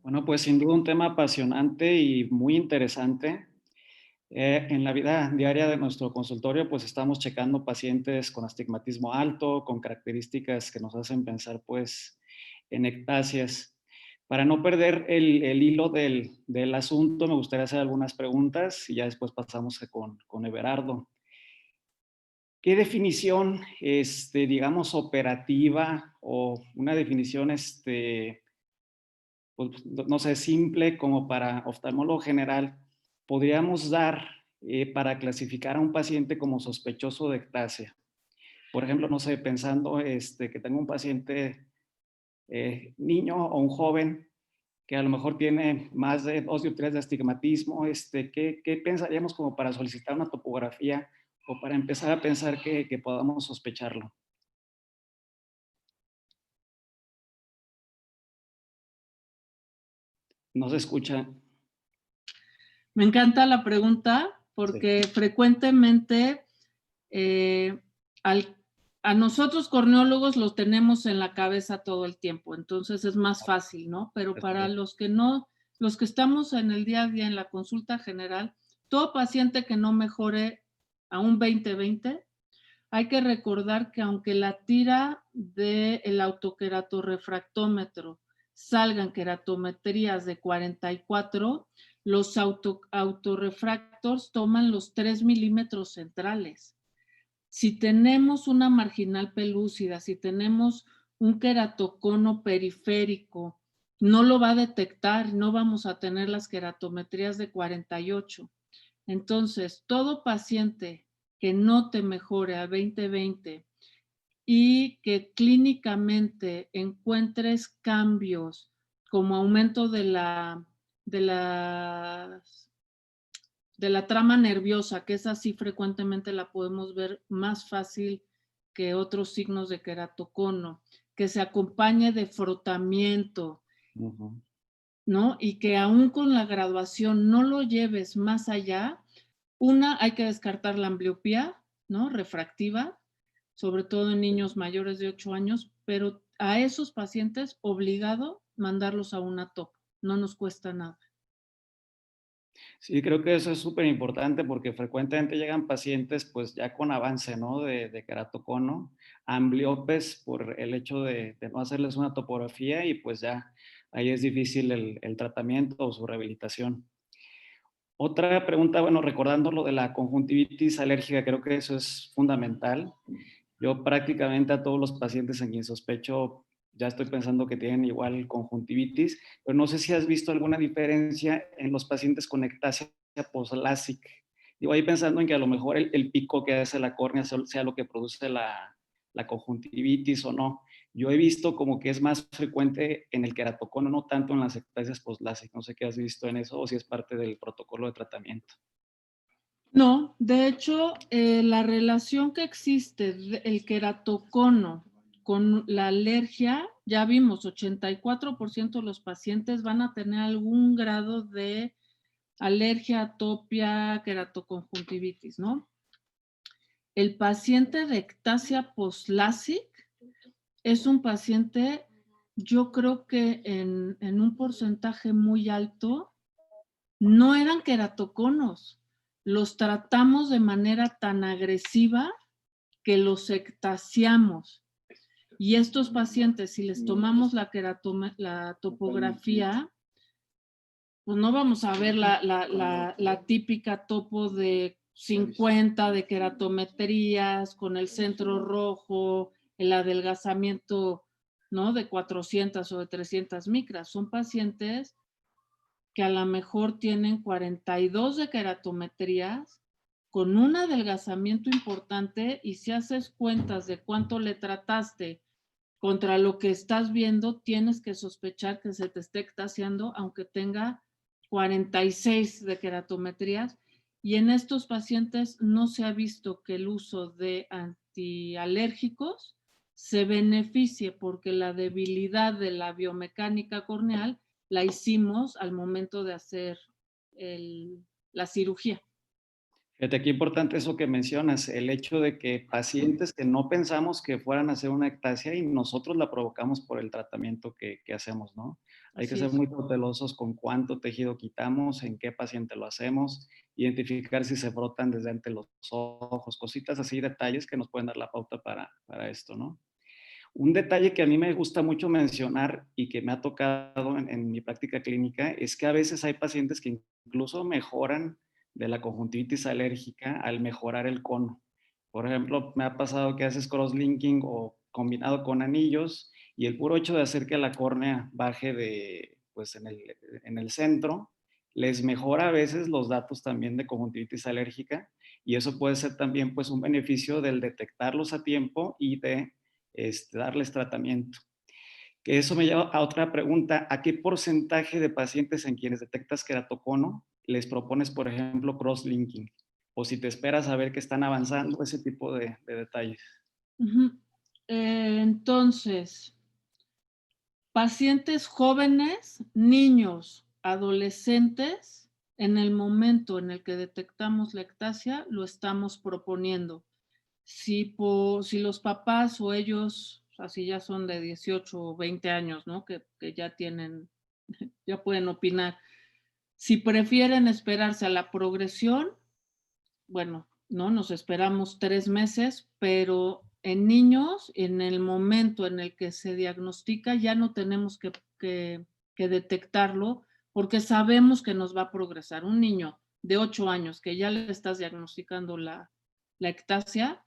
Bueno, pues sin duda un tema apasionante y muy interesante. En la vida diaria de nuestro consultorio, pues estamos checando pacientes con astigmatismo alto, con características que nos hacen pensar pues en ectasias. Para no perder el hilo del asunto, me gustaría hacer algunas preguntas y ya después pasamos con Everardo. ¿Qué definición, digamos, operativa o una definición, pues, no sé, simple como para oftalmólogo general, podríamos dar para clasificar a un paciente como sospechoso de ectasia? Por ejemplo, no sé, pensando que tengo un paciente niño o un joven que a lo mejor tiene más de 2 dioptrías de astigmatismo, ¿qué pensaríamos como para solicitar una topografía o para empezar a pensar que podamos sospecharlo? No se escucha. Me encanta la pregunta porque frecuentemente a nosotros corneólogos los tenemos en la cabeza todo el tiempo, entonces es más fácil, ¿no? Pero para los que no, los que estamos en el día a día en la consulta general, todo paciente que no mejore a un 20/20, hay que recordar que aunque la tira del autoqueratorrefractómetro salgan queratometrías de 44, los autorrefractors toman los 3 milímetros centrales. Si tenemos una marginal pelúcida, si tenemos un queratocono periférico, no lo va a detectar, no vamos a tener las queratometrías de 48. Entonces, todo paciente que no te mejore a 20/20 y que clínicamente encuentres cambios como aumento de la trama nerviosa, que esa sí frecuentemente la podemos ver más fácil que otros signos de queratocono, que se acompañe de frotamiento, ¿no? Y que aún con la graduación no lo lleves más allá. Hay que descartar la ambliopía, ¿no? Refractiva, sobre todo en niños mayores de 8 años, pero a esos pacientes obligado mandarlos a una topo, no nos cuesta nada. Sí, creo que eso es súper importante porque frecuentemente llegan pacientes pues ya con avance, ¿no? De queratocono, ambliopes por el hecho de no hacerles una topografía y pues ya ahí es difícil el tratamiento o su rehabilitación. Otra pregunta, bueno, recordando lo de la conjuntivitis alérgica, creo que eso es fundamental. Yo prácticamente a todos los pacientes en quien sospecho ya estoy pensando que tienen igual conjuntivitis, pero no sé si has visto alguna diferencia en los pacientes con ectasia post-LASIK. Digo, ahí pensando en que a lo mejor el pico que hace la córnea sea lo que produce la conjuntivitis o no. Yo he visto como que es más frecuente en el queratocono, no tanto en las ectasias post-LASIK. No sé qué has visto en eso o si es parte del protocolo de tratamiento. No, de hecho, la relación que existe del queratocono con la alergia, ya vimos, 84% de los pacientes van a tener algún grado de alergia, atopia, queratoconjuntivitis, ¿no? El paciente de ectasia post-LASIK es un paciente, yo creo que en un porcentaje muy alto, no eran queratoconos, los tratamos de manera tan agresiva que los ectasiamos. Y estos pacientes, si les tomamos la topografía, pues no vamos a ver la típica topo de 50 de queratometrías con el centro rojo, el adelgazamiento, ¿no? De 400 o de 300 micras. Son pacientes que a lo mejor tienen 42 de queratometrías con un adelgazamiento importante, y si haces cuentas de cuánto le trataste contra lo que estás viendo, tienes que sospechar que se te esté ectasiando, aunque tenga 46 de queratometrías. Y en estos pacientes no se ha visto que el uso de antialérgicos se beneficie, porque la debilidad de la biomecánica corneal la hicimos al momento de hacer la cirugía. Fíjate, qué importante eso que mencionas, el hecho de que pacientes que no pensamos que fueran a hacer una ectasia y nosotros la provocamos por el tratamiento que hacemos, ¿no? Hay que ser muy cautelosos con cuánto tejido quitamos, en qué paciente lo hacemos, identificar si se frotan desde ante los ojos, cositas así, detalles que nos pueden dar la pauta para esto, ¿no? Un detalle que a mí me gusta mucho mencionar y que me ha tocado en mi práctica clínica es que a veces hay pacientes que incluso mejoran de la conjuntivitis alérgica al mejorar el cono. Por ejemplo, me ha pasado que haces cross-linking o combinado con anillos, y el puro hecho de hacer que la córnea baje pues en el centro, les mejora a veces los datos también de conjuntivitis alérgica, y eso puede ser también pues un beneficio del detectarlos a tiempo y de darles tratamiento. Que eso me lleva a otra pregunta: ¿a qué porcentaje de pacientes en quienes detectas queratocono les propones, por ejemplo, cross-linking? O si te esperas a ver que están avanzando, ese tipo de detalles. Entonces, pacientes jóvenes, niños, adolescentes, en el momento en el que detectamos la ectasia, lo estamos proponiendo. Si los papás o ellos, así ya son de 18 o 20 años, ¿no? Que ya tienen, ya pueden opinar. Si prefieren esperarse a la progresión, bueno, ¿no? Nos esperamos 3 meses, pero en niños, en el momento en el que se diagnostica, ya no tenemos que detectarlo, porque sabemos que nos va a progresar. Un niño de 8 años que ya le estás diagnosticando la ectasia,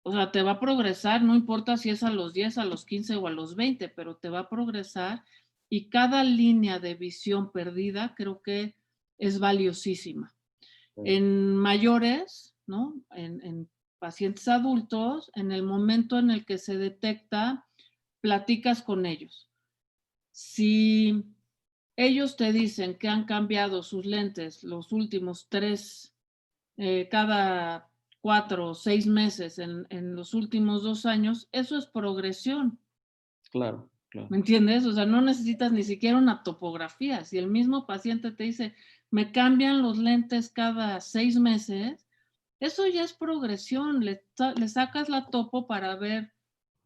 o sea, te va a progresar, no importa si es a los 10, a los 15 o a los 20, pero te va a progresar, y cada línea de visión perdida creo que es valiosísima. En mayores, ¿no? En pacientes adultos, en el momento en el que se detecta, platicas con ellos. Si ellos te dicen que han cambiado sus lentes los últimos 3, cada 4 o 6 meses en los últimos 2 años, eso es progresión. Claro, claro. ¿Me entiendes? O sea, no necesitas ni siquiera una topografía. Si el mismo paciente te dice, me cambian los lentes cada 6 meses, eso ya es progresión. Le sacas la topo para ver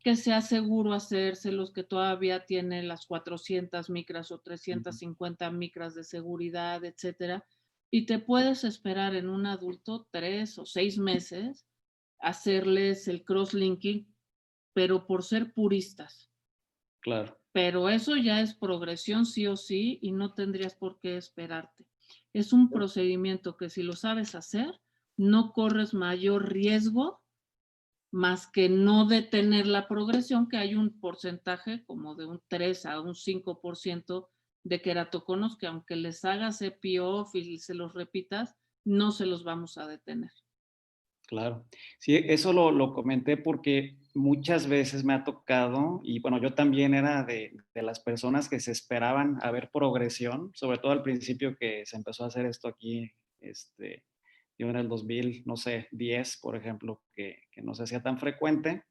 que sea seguro hacerse, los que todavía tienen las 400 micras o 350 micras de seguridad, etcétera. Y te puedes esperar en un adulto 3 o 6 meses hacerles el cross-linking, pero por ser puristas. Claro. Pero eso ya es progresión sí o sí, y no tendrías por qué esperarte. Es un procedimiento que, si lo sabes hacer, no corres mayor riesgo más que no detener la progresión, que hay un porcentaje como de un 3 a un 5% de queratoconos que, aunque les hagas EPI-OFF y se los repitas, no se los vamos a detener. Claro. Sí, eso lo comenté porque muchas veces me ha tocado, y bueno, yo también era de las personas que se esperaban a ver progresión, sobre todo al principio que se empezó a hacer esto aquí, yo en el 2000, no sé, 10, por ejemplo, que no se hacía tan frecuente.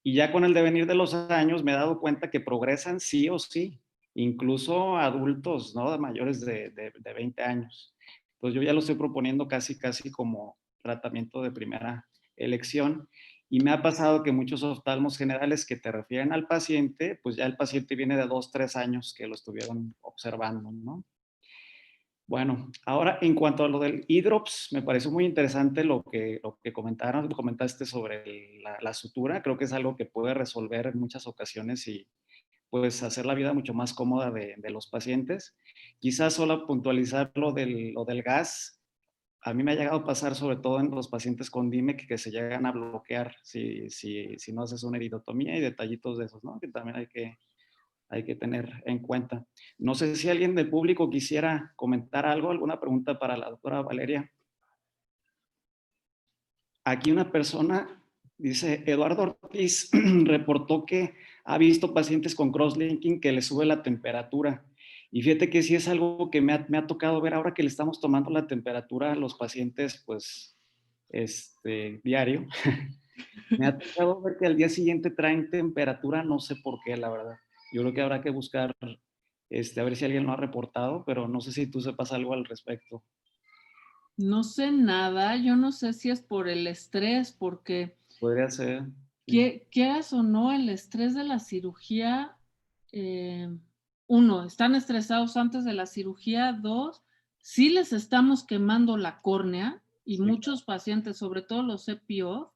Y ya con el devenir de los años me he dado cuenta que progresan sí o sí, incluso adultos, ¿no? Mayores de 20 años. Pues yo ya lo estoy proponiendo casi como tratamiento de primera elección, y me ha pasado que muchos oftalmos generales que te refieren al paciente, pues ya el paciente viene de 2, 3 años que lo estuvieron observando, ¿no? Bueno, ahora en cuanto a lo del e-drops, me pareció muy interesante lo que comentaste sobre la sutura. Creo que es algo que puede resolver en muchas ocasiones y pues hacer la vida mucho más cómoda de los pacientes. Quizás solo puntualizar lo del gas. A mí me ha llegado a pasar, sobre todo en los pacientes con DIME, que se llegan a bloquear si no haces una iridotomía y detallitos de esos, ¿no? Que también hay que tener en cuenta. No sé si alguien del público quisiera comentar algo, alguna pregunta para la doctora Valeria. Aquí una persona dice, Eduardo Ortiz reportó que ha visto pacientes con crosslinking que le sube la temperatura. Y fíjate que sí es algo que me ha tocado ver ahora que le estamos tomando la temperatura a los pacientes, pues, diario. Me ha tocado ver que al día siguiente traen temperatura, no sé por qué, la verdad. Yo creo que habrá que buscar, a ver si alguien lo ha reportado, pero no sé si tú sepas algo al respecto. No sé nada, yo no sé si es por el estrés, porque Podría ser. Sí. quieras o no, el estrés de la cirugía, uno, están estresados antes de la cirugía, dos, sí les estamos quemando la córnea y Sí, muchos pacientes, sobre todo los EPO,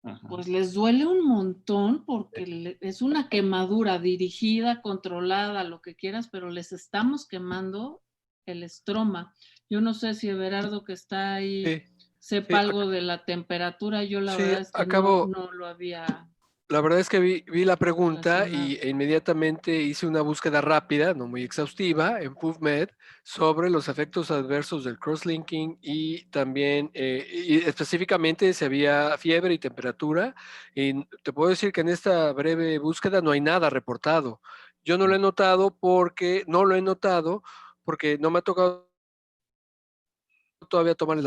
ajá. pues les duele un montón porque es una quemadura dirigida, controlada, lo que quieras, pero les estamos quemando el estroma. Yo no sé si Everardo que está ahí Sí, sepa sí, algo de la temperatura. Yo la sí, verdad es que acabo, no lo había la verdad es que vi la pregunta relacionado. e inmediatamente hice una búsqueda rápida, no muy exhaustiva, en PubMed sobre los efectos adversos del crosslinking y también, y específicamente si había fiebre y temperatura. Y te puedo decir que en esta breve búsqueda no hay nada reportado. Yo no lo he notado porque no me ha tocado todavía tomar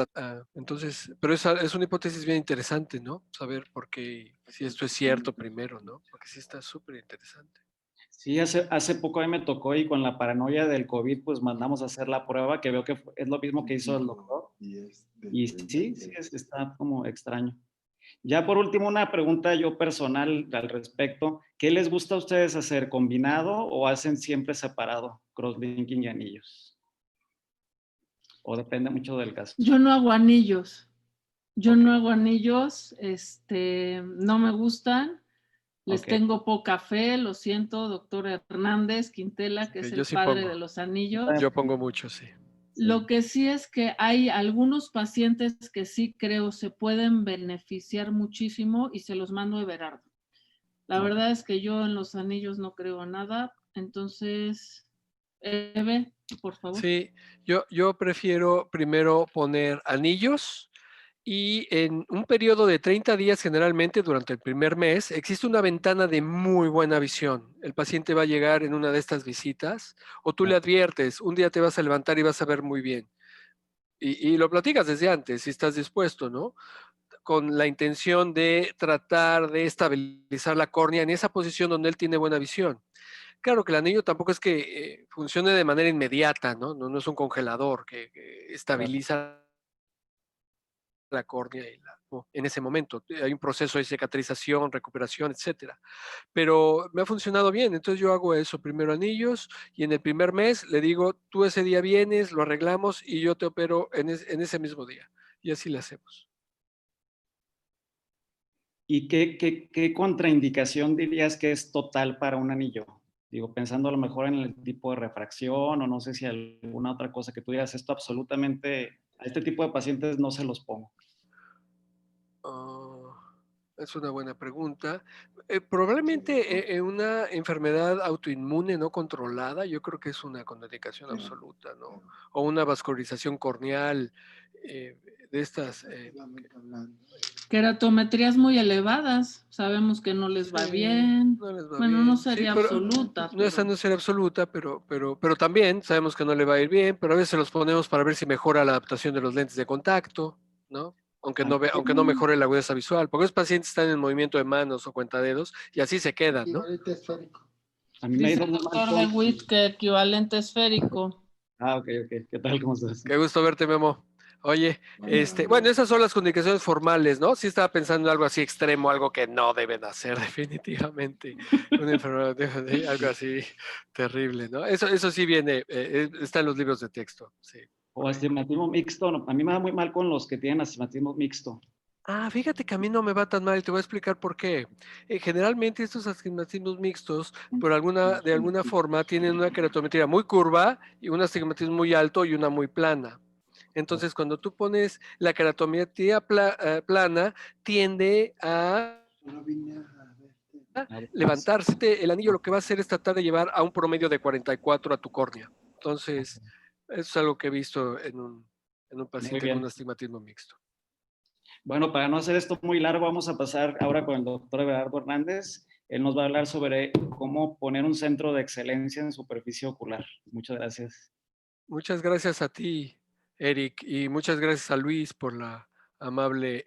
entonces, pero es una hipótesis bien interesante, ¿no? Saber por qué, si esto es cierto primero, ¿no? Porque sí está súper interesante. Sí, hace poco a mí me tocó y con la paranoia del COVID, pues mandamos a hacer la prueba, que veo que es lo mismo que hizo el doctor. Y sí, está como extraño. Ya por último, una pregunta yo personal al respecto. ¿Qué les gusta a ustedes hacer? ¿Combinado o hacen siempre separado? Crosslinking y anillos. O depende mucho del caso. Yo no hago anillos. Yo Ok. no hago anillos, no me gustan. Les Ok. tengo poca fe, lo siento, doctor Hernández Quintela, que es Yo el sí padre de pongo, los anillos. yo pongo mucho, sí. Lo que sí es que hay algunos pacientes que sí creo se pueden beneficiar muchísimo y se los mando a Everardo. La Ok. verdad es que yo en los anillos no creo nada, entonces, Eve, por favor. Sí, yo prefiero primero poner anillos y en un periodo de 30 días, generalmente durante el primer mes, existe una ventana de muy buena visión. El paciente va a llegar en una de estas visitas o tú le adviertes, un día te vas a levantar y vas a ver muy bien. Y lo platicas desde antes, si estás dispuesto, ¿no? Con la intención de tratar de estabilizar la córnea en esa posición donde él tiene buena visión. Claro que el anillo tampoco es que funcione de manera inmediata, ¿no? No es un congelador que estabiliza la córnea en ese momento. Hay un proceso de cicatrización, recuperación, etcétera. Pero me ha funcionado bien, entonces yo hago eso, primero anillos y en el primer mes le digo, tú ese día vienes, lo arreglamos y yo te opero en ese mismo día. Y así le hacemos. ¿Y qué contraindicación dirías que es total para un anillo? Digo, pensando a lo mejor en el tipo de refracción o no sé si alguna otra cosa que tú digas, esto absolutamente, a este tipo de pacientes no se los pongo. Oh, es una buena pregunta. Probablemente una enfermedad autoinmune no controlada, yo creo que es una contraindicación absoluta, ¿no? O una vascularización corneal de estas. Queratometrías muy elevadas, sabemos que no les va Sí, bien. no les va Bueno, no bien. Sí, sería pero absoluta, no esa pero no sería absoluta, pero también sabemos que no le va a ir bien, pero a veces los ponemos para ver si mejora la adaptación de los lentes de contacto, ¿no? Aunque no mejore la agudeza visual, porque los pacientes están en movimiento de manos o cuentadedos y así se quedan, ¿no? A mí me ha dice ido el muy mal doctor con... DeWitt que equivalente esférico. Ah, ok. ¿Qué tal? ¿Cómo estás? Qué gusto verte, Memo. Oye, bueno, esas son las comunicaciones formales, ¿no? Sí estaba pensando en algo así extremo, algo que no deben hacer definitivamente. Una enfermedad, algo así terrible, ¿no? Eso sí viene, está en los libros de texto, sí. O astigmatismo mixto, no, a mí me va muy mal con los que tienen astigmatismo mixto. Ah, fíjate que a mí no me va tan mal y te voy a explicar por qué. Generalmente estos astigmatismos mixtos, de alguna forma, tienen una keratometría muy curva y un astigmatismo muy alto y una muy plana. Entonces, cuando tú pones la keratometría plana, tiende a levantarse. El anillo lo que va a hacer es tratar de llevar a un promedio de 44 a tu córnea. Entonces, eso es algo que he visto en un paciente con astigmatismo mixto. Bueno, para no hacer esto muy largo, vamos a pasar ahora con el doctor Everardo Hernández. Él nos va a hablar sobre cómo poner un centro de excelencia en superficie ocular. Muchas gracias. Muchas gracias a ti, Eric, y muchas gracias a Luis por la amable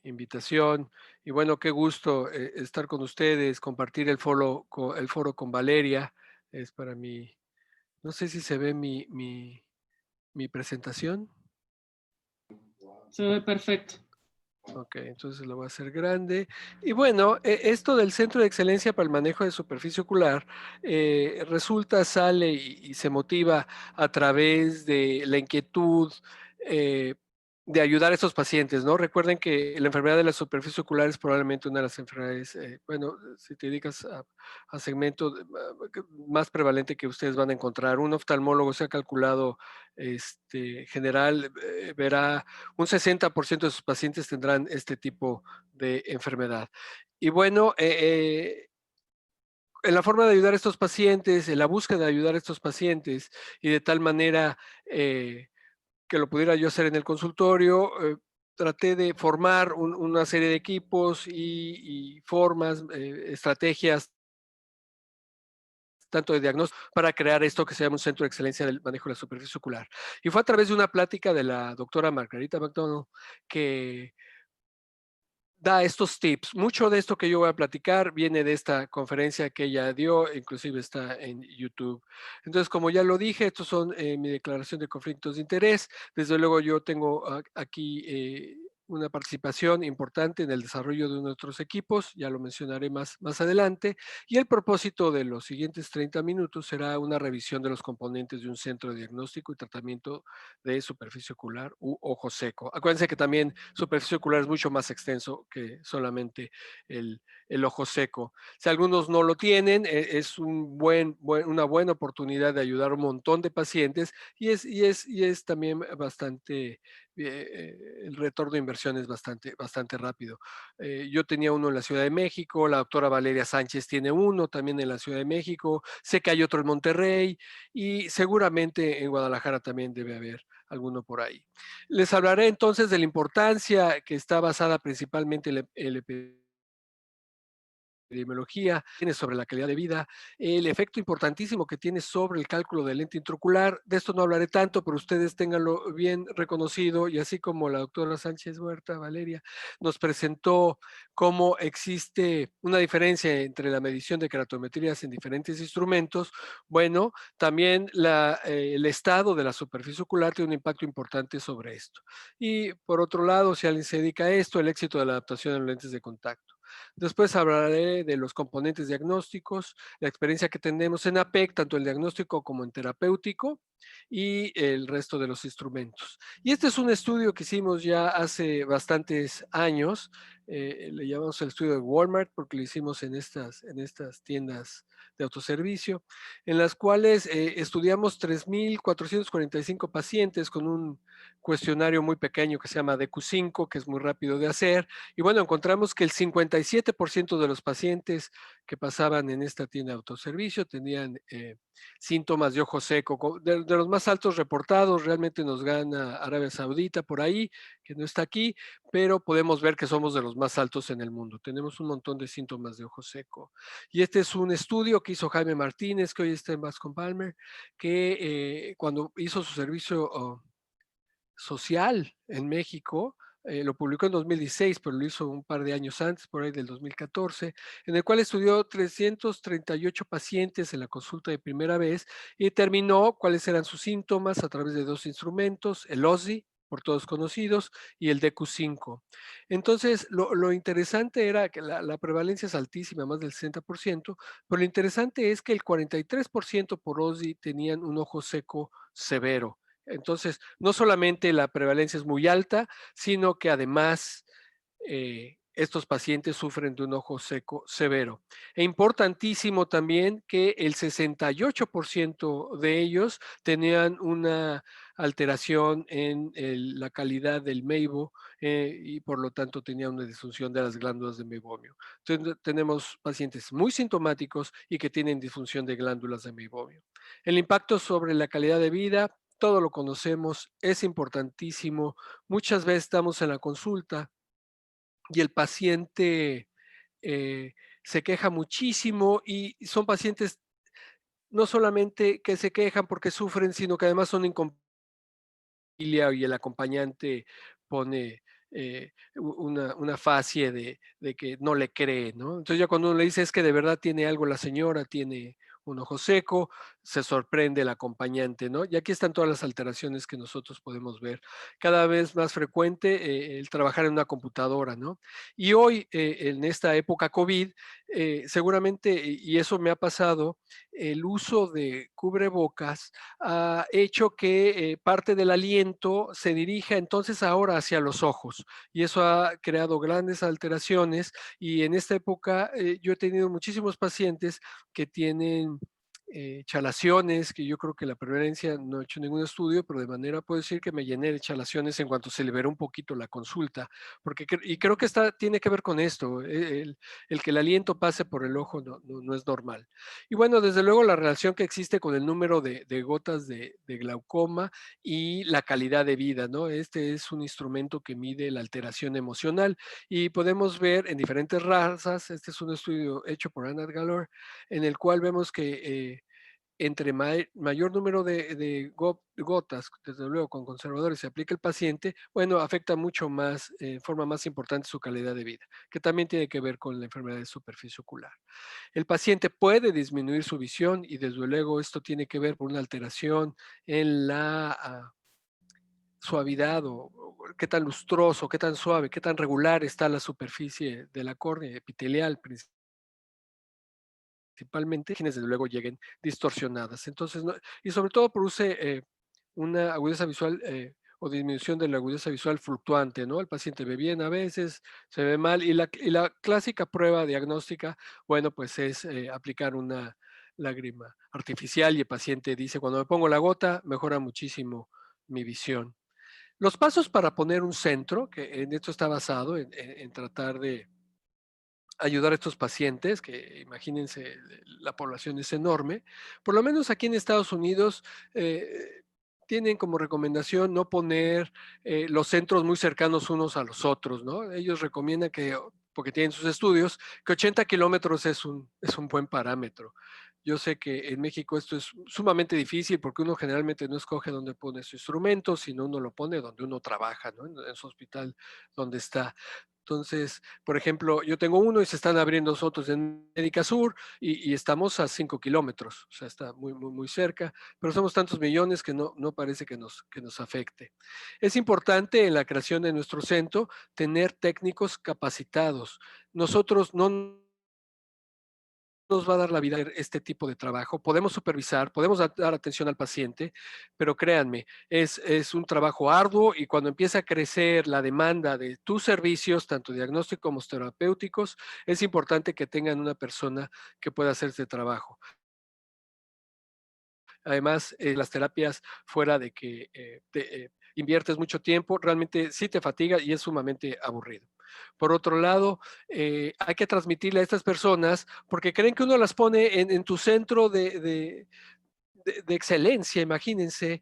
invitación. Y bueno, qué gusto estar con ustedes, compartir el foro con Valeria. Es para mí, no sé si se ve mi presentación. Se ve perfecto. Ok, entonces lo voy a hacer grande. Y bueno, esto del Centro de Excelencia para el Manejo de Superficie Ocular sale y se motiva a través de la inquietud eh, de ayudar a estos pacientes, ¿no? Recuerden que la enfermedad de la superficie ocular es probablemente una de las enfermedades, bueno, si te dedicas a segmento más prevalente que ustedes van a encontrar. Un oftalmólogo se ha calculado general, verá un 60% de sus pacientes tendrán este tipo de enfermedad. Y bueno, en la forma de ayudar a estos pacientes, en la búsqueda de ayudar a estos pacientes y de tal manera que lo pudiera yo hacer en el consultorio, traté de formar una serie de equipos y formas, estrategias tanto de diagnóstico, para crear esto que se llama un centro de excelencia del manejo de la superficie ocular. Y fue a través de una plática de la doctora Margarita McDonald que da estos tips. Mucho de esto que yo voy a platicar viene de esta conferencia que ella dio, inclusive está en YouTube. Entonces, como ya lo dije, estos son mi declaración de conflictos de interés. Desde luego yo tengo aquí una participación importante en el desarrollo de nuestros equipos, ya lo mencionaré más adelante, y el propósito de los siguientes 30 minutos será una revisión de los componentes de un centro de diagnóstico y tratamiento de superficie ocular u ojo seco. Acuérdense que también superficie ocular es mucho más extenso que solamente el ojo seco. Si algunos no lo tienen, es una buena oportunidad de ayudar a un montón de pacientes y es también bastante el retorno de inversión es bastante rápido. Yo tenía uno en la Ciudad de México, la doctora Valeria Sánchez tiene uno también en la Ciudad de México, sé que hay otro en Monterrey y seguramente en Guadalajara también debe haber alguno por ahí. Les hablaré entonces de la importancia que está basada principalmente en el epidemiología, tiene sobre la calidad de vida, el efecto importantísimo que tiene sobre el cálculo del lente intraocular. De esto no hablaré tanto, pero ustedes ténganlo bien reconocido y así como la doctora Sánchez Huerta, Valeria, nos presentó cómo existe una diferencia entre la medición de keratometrías en diferentes instrumentos. Bueno, también el estado de la superficie ocular tiene un impacto importante sobre esto. Y por otro lado, si alguien se dedica a esto, el éxito de la adaptación a los lentes de contacto. Después hablaré de los componentes diagnósticos, la experiencia que tenemos en APEC, tanto en diagnóstico como en terapéutico, y el resto de los instrumentos. Y este es un estudio que hicimos ya hace bastantes años, le llamamos el estudio de Walmart porque lo hicimos en estas tiendas de autoservicio, en las cuales estudiamos 3,445 pacientes con un cuestionario muy pequeño que se llama DQ5, que es muy rápido de hacer, y bueno, encontramos que el 57% de los pacientes que pasaban en esta tienda de autoservicio tenían síntomas de ojo seco. De los más altos reportados, realmente nos gana Arabia Saudita por ahí, que no está aquí, pero podemos ver que somos de los más altos en el mundo. Tenemos un montón de síntomas de ojo seco. Y este es un estudio que hizo Jaime Martínez, que hoy está en Bascom Palmer, que cuando hizo su servicio social en México, lo publicó en 2016, pero lo hizo un par de años antes, por ahí del 2014, en el cual estudió 338 pacientes en la consulta de primera vez y determinó cuáles eran sus síntomas a través de dos instrumentos, el OSI, por todos conocidos, y el DQ5. Entonces, lo interesante era que la prevalencia es altísima, más del 60%, pero lo interesante es que el 43% por OSDI tenían un ojo seco severo. Entonces, no solamente la prevalencia es muy alta, sino que además estos pacientes sufren de un ojo seco severo. E importantísimo también que el 68% de ellos tenían una alteración en la calidad del meibo y por lo tanto tenían una disfunción de las glándulas de meibomio. Entonces tenemos pacientes muy sintomáticos y que tienen disfunción de glándulas de meibomio. El impacto sobre la calidad de vida, todo lo conocemos, es importantísimo. Muchas veces estamos en la consulta y el paciente eh, se queja muchísimo y son pacientes no solamente que se quejan porque sufren, sino que además son incompatibles y el acompañante pone una facie de que no le cree, ¿no? Entonces ya cuando uno le dice es que de verdad tiene algo la señora, tiene un ojo seco, se sorprende el acompañante, ¿no? Y aquí están todas las alteraciones que nosotros podemos ver. Cada vez más frecuente el trabajar en una computadora, ¿no? Y hoy, en esta época COVID, seguramente, y eso me ha pasado, el uso de cubrebocas ha hecho que parte del aliento se dirija entonces ahora hacia los ojos y eso ha creado grandes alteraciones y en esta época yo he tenido muchísimos pacientes que tienen chalaciones, que yo creo que la prevalencia, no he hecho ningún estudio, pero de manera puedo decir que me llené de chalaciones en cuanto se liberó un poquito la consulta, porque y creo que tiene que ver con esto, el que el aliento pase por el ojo no es normal. Y bueno, desde luego la relación que existe con el número de gotas de glaucoma y la calidad de vida, ¿no? Este es un instrumento que mide la alteración emocional y podemos ver en diferentes razas, este es un estudio hecho por Anat Galor, en el cual vemos que entre mayor número de gotas, desde luego con conservadores, se aplica el paciente, bueno, afecta mucho más, en forma más importante su calidad de vida, que también tiene que ver con la enfermedad de superficie ocular. El paciente puede disminuir su visión y desde luego esto tiene que ver con una alteración en la suavidad o qué tan lustroso, qué tan suave, qué tan regular está la superficie de la córnea epitelial principalmente, quienes desde luego lleguen distorsionadas. Entonces, y sobre todo produce una agudeza visual o disminución de la agudeza visual fluctuante, ¿no? El paciente ve bien a veces, se ve mal, y la clásica prueba diagnóstica, bueno, pues es aplicar una lágrima artificial y el paciente dice, cuando me pongo la gota, mejora muchísimo mi visión. Los pasos para poner un centro, que en esto está basado en tratar de ayudar a estos pacientes, que imagínense, la población es enorme. Por lo menos aquí en Estados Unidos tienen como recomendación no poner los centros muy cercanos unos a los otros, ¿no? Ellos recomiendan que, porque tienen sus estudios, que 80 kilómetros es un buen parámetro. Yo sé que en México esto es sumamente difícil porque uno generalmente no escoge dónde pone su instrumento, sino uno lo pone donde uno trabaja, ¿no? En su hospital donde está. Entonces, por ejemplo, yo tengo uno y se están abriendo otros en Médica Sur y estamos a 5 kilómetros, o sea, está muy, muy, muy cerca, pero somos tantos millones que no parece que nos afecte. Es importante en la creación de nuestro centro tener técnicos capacitados. Nosotros no nos va a dar la vida este tipo de trabajo. Podemos supervisar, podemos dar atención al paciente, pero créanme, es un trabajo arduo y cuando empieza a crecer la demanda de tus servicios, tanto diagnósticos como terapéuticos, es importante que tengan una persona que pueda hacer este trabajo. Además, las terapias fuera de que inviertes mucho tiempo, realmente sí te fatiga y es sumamente aburrido. Por otro lado, hay que transmitirle a estas personas, porque creen que uno las pone en tu centro de excelencia, imagínense,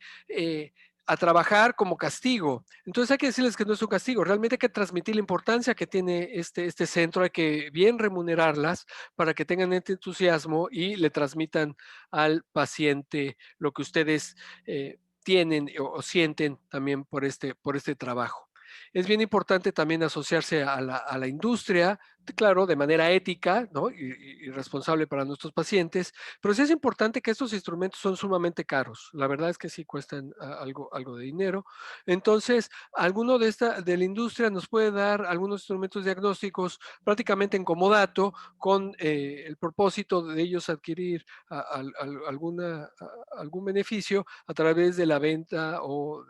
a trabajar como castigo. Entonces hay que decirles que no es un castigo, realmente hay que transmitir la importancia que tiene este centro, hay que bien remunerarlas para que tengan este entusiasmo y le transmitan al paciente lo que ustedes tienen o sienten también por este trabajo. Es bien importante también asociarse a la industria, claro, de manera ética, ¿no? Y responsable para nuestros pacientes, pero sí es importante que estos instrumentos son sumamente caros. La verdad es que sí cuestan algo de dinero. Entonces, alguno de la industria nos puede dar algunos instrumentos diagnósticos prácticamente en comodato con el propósito de ellos adquirir algún beneficio a través de la venta o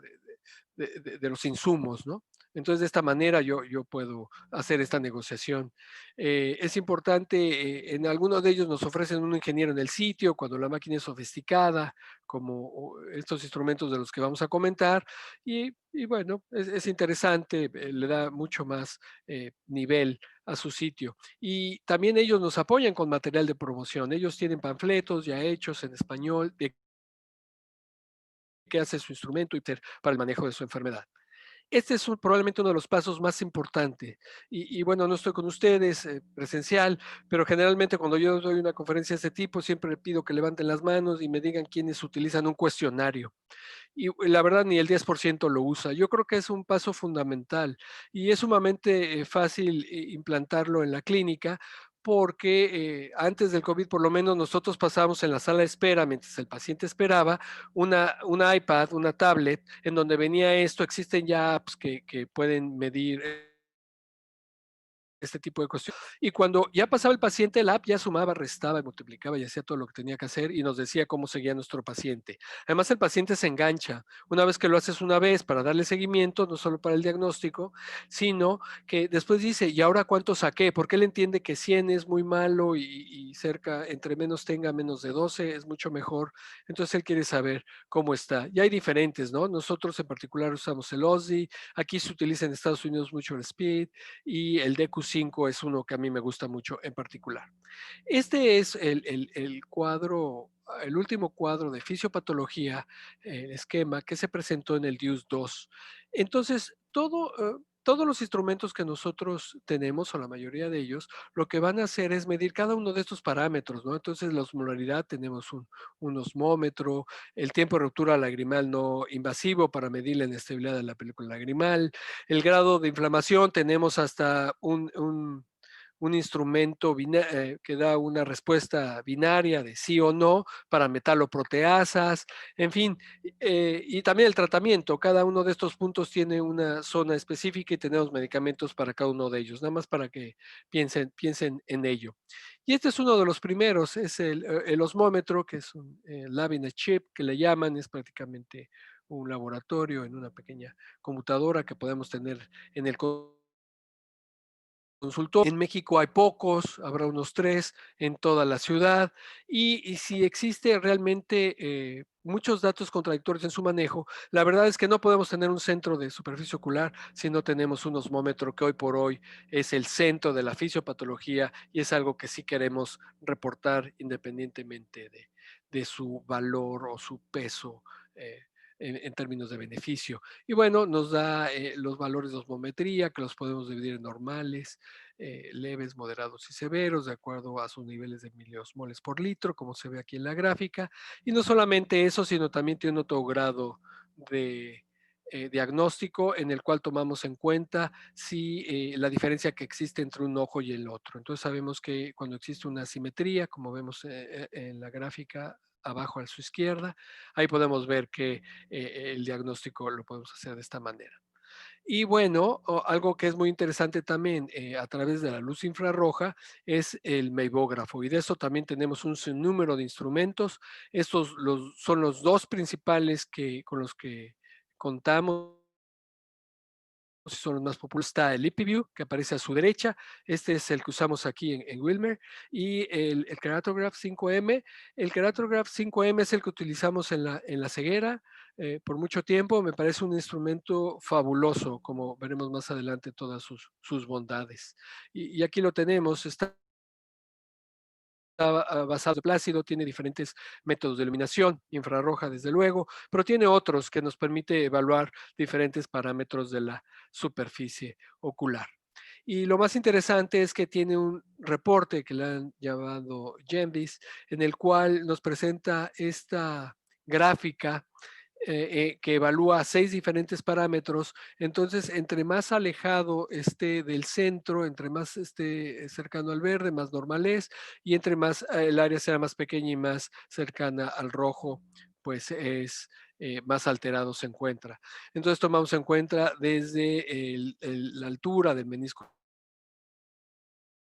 de los insumos, ¿no? Entonces, de esta manera yo puedo hacer esta negociación. Es importante, en algunos de ellos nos ofrecen un ingeniero en el sitio cuando la máquina es sofisticada, como estos instrumentos de los que vamos a comentar, y bueno, es interesante, le da mucho más nivel a su sitio. Y también ellos nos apoyan con material de promoción. Ellos tienen panfletos ya hechos en español de qué hace su instrumento y para el manejo de su enfermedad. Este es probablemente uno de los pasos más importantes. Y bueno, no estoy con ustedes presencial, pero generalmente cuando yo doy una conferencia de este tipo, siempre pido que levanten las manos y me digan quiénes utilizan un cuestionario. Y la verdad, ni el 10% lo usa. Yo creo que es un paso fundamental y es sumamente fácil implantarlo en la clínica porque antes del COVID, por lo menos nosotros pasábamos en la sala de espera, mientras el paciente esperaba, una iPad, una tablet, en donde venía esto. Existen ya apps que pueden medir este tipo de cuestiones. Y cuando ya pasaba el paciente, la app ya sumaba, restaba, multiplicaba y hacía todo lo que tenía que hacer y nos decía cómo seguía nuestro paciente. Además, el paciente se engancha. Una vez que lo haces una vez para darle seguimiento, no solo para el diagnóstico, sino que después dice, ¿y ahora cuánto saqué? Porque él entiende que 100 es muy malo y cerca, entre menos tenga, menos de 12 es mucho mejor. Entonces, él quiere saber cómo está. Y hay diferentes, ¿no? Nosotros en particular usamos el OSDI. Aquí se utiliza en Estados Unidos mucho el SPEED y el DQ5 es uno que a mí me gusta mucho en particular. Este es el cuadro, el último cuadro de fisiopatología, el esquema que se presentó en el DIUS-2. Entonces, todos los instrumentos que nosotros tenemos, o la mayoría de ellos, lo que van a hacer es medir cada uno de estos parámetros, ¿no? Entonces, la osmolaridad, tenemos un osmómetro, el tiempo de ruptura lagrimal no invasivo para medir la inestabilidad de la película lagrimal, el grado de inflamación, tenemos hasta un instrumento que da una respuesta binaria de sí o no para metaloproteasas, en fin, y también el tratamiento. Cada uno de estos puntos tiene una zona específica y tenemos medicamentos para cada uno de ellos, nada más para que piensen en ello. Y este es uno de los primeros, es el osmómetro, que es un lab in a chip, que le llaman, es prácticamente un laboratorio en una pequeña computadora que podemos tener en el consultor. En México hay pocos, habrá unos 3 en toda la ciudad, y si existe realmente muchos datos contradictorios en su manejo, la verdad es que no podemos tener un centro de superficie ocular si no tenemos un osmómetro que hoy por hoy es el centro de la fisiopatología y es algo que sí queremos reportar independientemente de su valor o su peso. En términos de beneficio. Y bueno, nos da los valores de osmometría, que los podemos dividir en normales, leves, moderados y severos, de acuerdo a sus niveles de miliosmoles por litro, como se ve aquí en la gráfica. Y no solamente eso, sino también tiene otro grado de diagnóstico en el cual tomamos en cuenta si la diferencia que existe entre un ojo y el otro. Entonces sabemos que cuando existe una asimetría, como vemos en la gráfica abajo a su izquierda, ahí podemos ver que el diagnóstico lo podemos hacer de esta manera. Y bueno, algo que es muy interesante también a través de la luz infrarroja es el meibógrafo, y de eso también tenemos un sinnúmero de instrumentos. Estos son los dos principales con los que contamos, son los más populares. Está el LipiView, que aparece a su derecha. Este es el que usamos aquí en Wilmer. Y el Keratograph 5M. El Keratograph 5M es el que utilizamos en la ceguera por mucho tiempo. Me parece un instrumento fabuloso, como veremos más adelante todas sus bondades. Y aquí lo tenemos. Está basado en plácido, tiene diferentes métodos de iluminación, infrarroja desde luego, pero tiene otros que nos permite evaluar diferentes parámetros de la superficie ocular. Y lo más interesante es que tiene un reporte que le han llamado GEMBIS, en el cual nos presenta esta gráfica que evalúa 6 diferentes parámetros. Entonces, entre más alejado esté del centro, entre más esté cercano al verde, más normal es, y entre más el área sea más pequeña y más cercana al rojo, pues es más alterado se encuentra. Entonces tomamos en cuenta desde la altura del menisco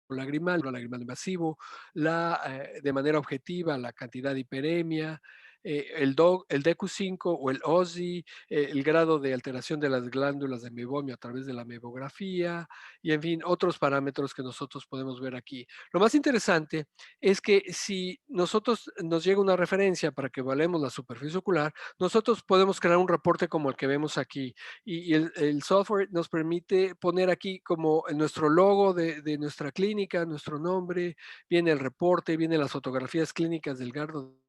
lagrimal invasivo, de manera objetiva la cantidad de hiperemia, el DQ5 o el OSI, el grado de alteración de las glándulas de mebomio a través de la mebografía y, en fin, otros parámetros que nosotros podemos ver aquí. Lo más interesante es que si nosotros nos llega una referencia para que evaluemos la superficie ocular, nosotros podemos crear un reporte como el que vemos aquí y el software nos permite poner aquí como nuestro logo de nuestra clínica, nuestro nombre, viene el reporte, vienen las fotografías clínicas del GARDO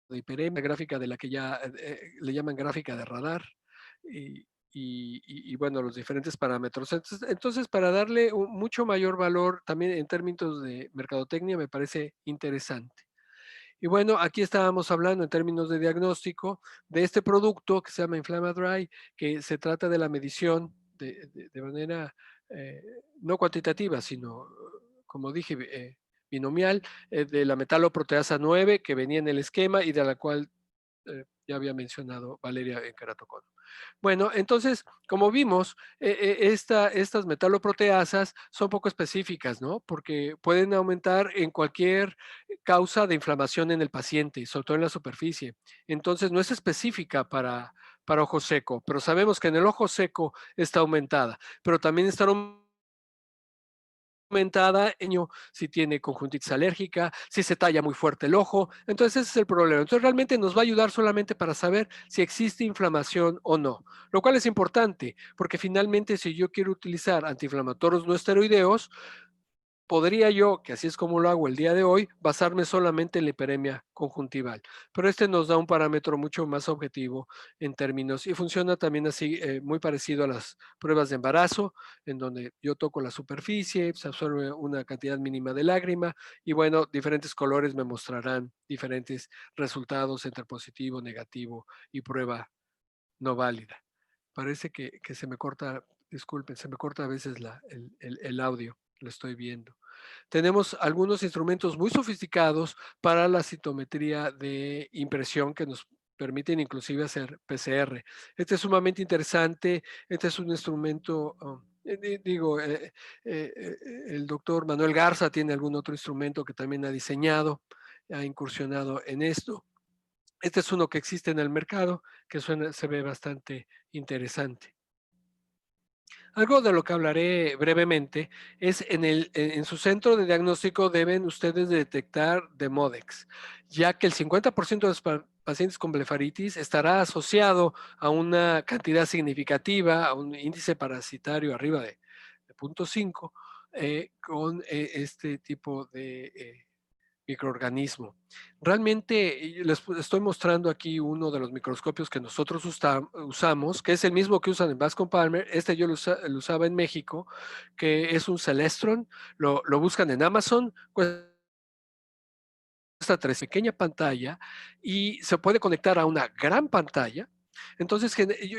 de hiperemia, gráfica de la que ya le llaman gráfica de radar y bueno, los diferentes parámetros. Entonces, para darle un mucho mayor valor también en términos de mercadotecnia, me parece interesante. Y bueno, aquí estábamos hablando en términos de diagnóstico de este producto que se llama Inflamadry, que se trata de la medición de manera no cuantitativa, sino, como dije, binomial, de la metaloproteasa 9 que venía en el esquema y de la cual ya había mencionado Valeria en Keratoconus. Bueno, entonces, como vimos, estas metaloproteasas son poco específicas, ¿no? Porque pueden aumentar en cualquier causa de inflamación en el paciente, sobre todo en la superficie. Entonces, no es específica para ojo seco, pero sabemos que en el ojo seco está aumentada, pero también está aumentada si tiene conjuntivitis alérgica, si se talla muy fuerte el ojo. Entonces ese es el problema. Entonces realmente nos va a ayudar solamente para saber si existe inflamación o no, lo cual es importante porque finalmente si yo quiero utilizar antiinflamatorios no esteroideos, podría yo, que así es como lo hago el día de hoy, basarme solamente en la hiperemia conjuntival. Pero este nos da un parámetro mucho más objetivo en términos y funciona también así, muy parecido a las pruebas de embarazo, en donde yo toco la superficie, se absorbe una cantidad mínima de lágrima y bueno, diferentes colores me mostrarán diferentes resultados entre positivo, negativo y prueba no válida. Parece que se me corta, disculpen, se me corta a veces el audio, lo estoy viendo. Tenemos algunos instrumentos muy sofisticados para la citometría de impresión que nos permiten inclusive hacer PCR. Este es sumamente interesante. Este es un instrumento, el doctor Manuel Garza tiene algún otro instrumento que también ha diseñado, ha incursionado en esto. Este es uno que existe en el mercado, que se ve bastante interesante. Algo de lo que hablaré brevemente es en su centro de diagnóstico deben ustedes detectar Demodex, ya que el 50% de los pacientes con blefaritis estará asociado a una cantidad significativa, a un índice parasitario arriba de 0.5, con este tipo de microorganismo. Realmente les estoy mostrando aquí uno de los microscopios que nosotros usamos, que es el mismo que usan en Bascom Palmer. Este yo lo usaba en México, que es un Celestron. Lo buscan en Amazon, cuesta 3, pequeña pantalla y se puede conectar a una gran pantalla. Entonces,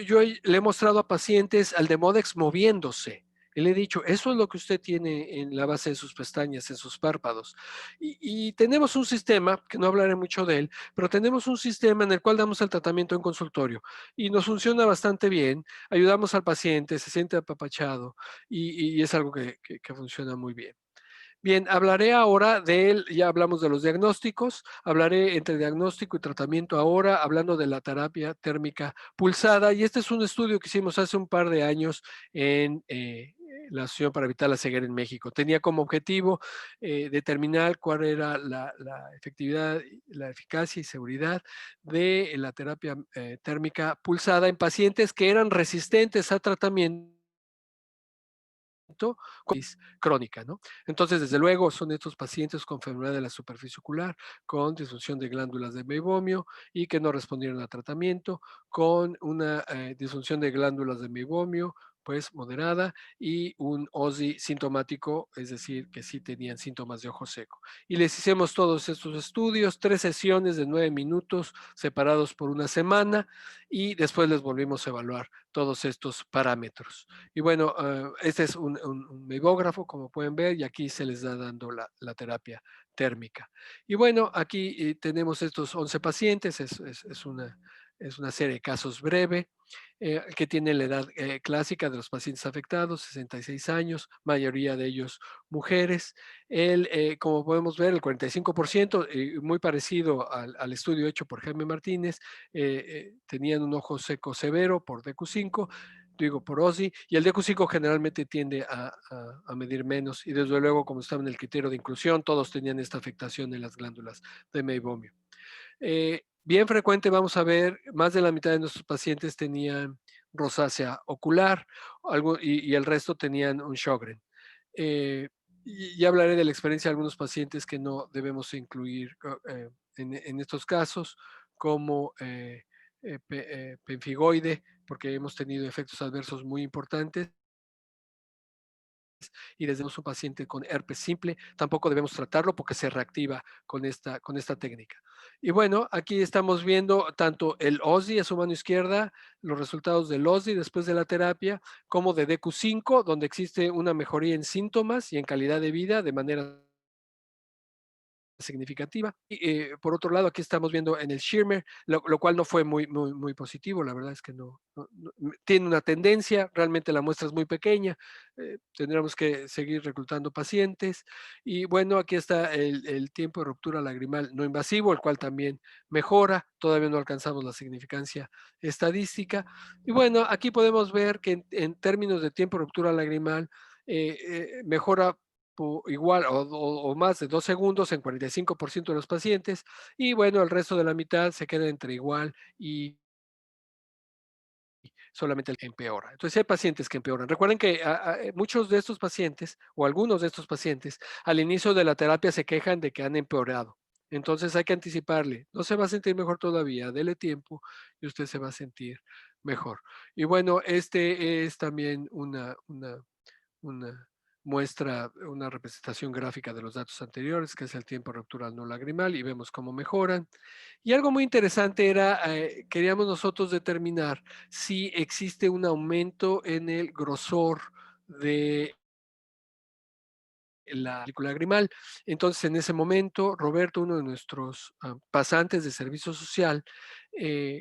yo le he mostrado a pacientes al Demodex moviéndose. Y le he dicho, eso es lo que usted tiene en la base de sus pestañas, en sus párpados. Y tenemos un sistema, que no hablaré mucho de él, pero tenemos un sistema en el cual damos el tratamiento en consultorio. Y nos funciona bastante bien. Ayudamos al paciente, se siente apapachado y es algo que funciona muy bien. Bien, hablaré ahora ya hablamos de los diagnósticos, hablaré entre diagnóstico y tratamiento ahora, hablando de la terapia térmica pulsada, y este es un estudio que hicimos hace un par de años en la Asociación para Evitar la Ceguera en México. Tenía como objetivo determinar cuál era la efectividad, la eficacia y seguridad de la terapia térmica pulsada en pacientes que eran resistentes a tratamiento crónica, ¿no? Entonces, desde luego, son estos pacientes con enfermedad de la superficie ocular, con disfunción de glándulas de meibomio y que no respondieron al tratamiento, con una disfunción de glándulas de meibomio, pues moderada, y un OSI sintomático, es decir, que sí tenían síntomas de ojo seco. Y les hicimos todos estos estudios, 3 sesiones de 9 minutos separados por una semana, y después les volvimos a evaluar todos estos parámetros. Y bueno, este es un mebógrafo, como pueden ver, y aquí se les da dando la terapia térmica. Y bueno, aquí tenemos estos 11 pacientes, es una serie de casos breve, que tienen la edad clásica de los pacientes afectados, 66 años, mayoría de ellos mujeres. Como podemos ver, el 45%, muy parecido al estudio hecho por Jaime Martínez, tenían un ojo seco severo por DQ5, digo por OSI, y el DQ5 generalmente tiende a medir menos, y desde luego, como estaba en el criterio de inclusión, todos tenían esta afectación en las glándulas de meibomio. Bien frecuente, vamos a ver, más de la mitad de nuestros pacientes tenían rosácea ocular, y el resto tenían un Sjögren. Y hablaré de la experiencia de algunos pacientes que no debemos incluir en estos casos, como pemfigoide, porque hemos tenido efectos adversos muy importantes. Y desde un paciente con herpes simple, tampoco debemos tratarlo porque se reactiva con esta técnica. Y bueno, aquí estamos viendo tanto el OSI a su mano izquierda, los resultados del OSI después de la terapia, como de DQ5, donde existe una mejoría en síntomas y en calidad de vida de manera significativa. Y por otro lado, aquí estamos viendo en el Schirmer, lo cual no fue muy positivo, la verdad es que no, tiene una tendencia, realmente la muestra es muy pequeña, tendríamos que seguir reclutando pacientes. Y bueno, aquí está el tiempo de ruptura lagrimal no invasivo, el cual también mejora, todavía no alcanzamos la significancia estadística. Y bueno, aquí podemos ver que en términos de tiempo de ruptura lagrimal, mejora igual o más de 2 segundos en 45% de los pacientes, y bueno, el resto de la mitad se queda entre igual y solamente el que empeora. Entonces hay pacientes que empeoran. Recuerden que muchos de estos pacientes o algunos de estos pacientes al inicio de la terapia se quejan de que han empeorado. Entonces hay que anticiparle, no se va a sentir mejor todavía, dele tiempo y usted se va a sentir mejor. Y bueno, este es también una muestra, una representación gráfica de los datos anteriores, que es el tiempo de ruptura no lagrimal, y vemos cómo mejoran. Y algo muy interesante era, queríamos nosotros determinar si existe un aumento en el grosor de la película lagrimal. Entonces, en ese momento, Roberto, uno de nuestros pasantes de servicio social,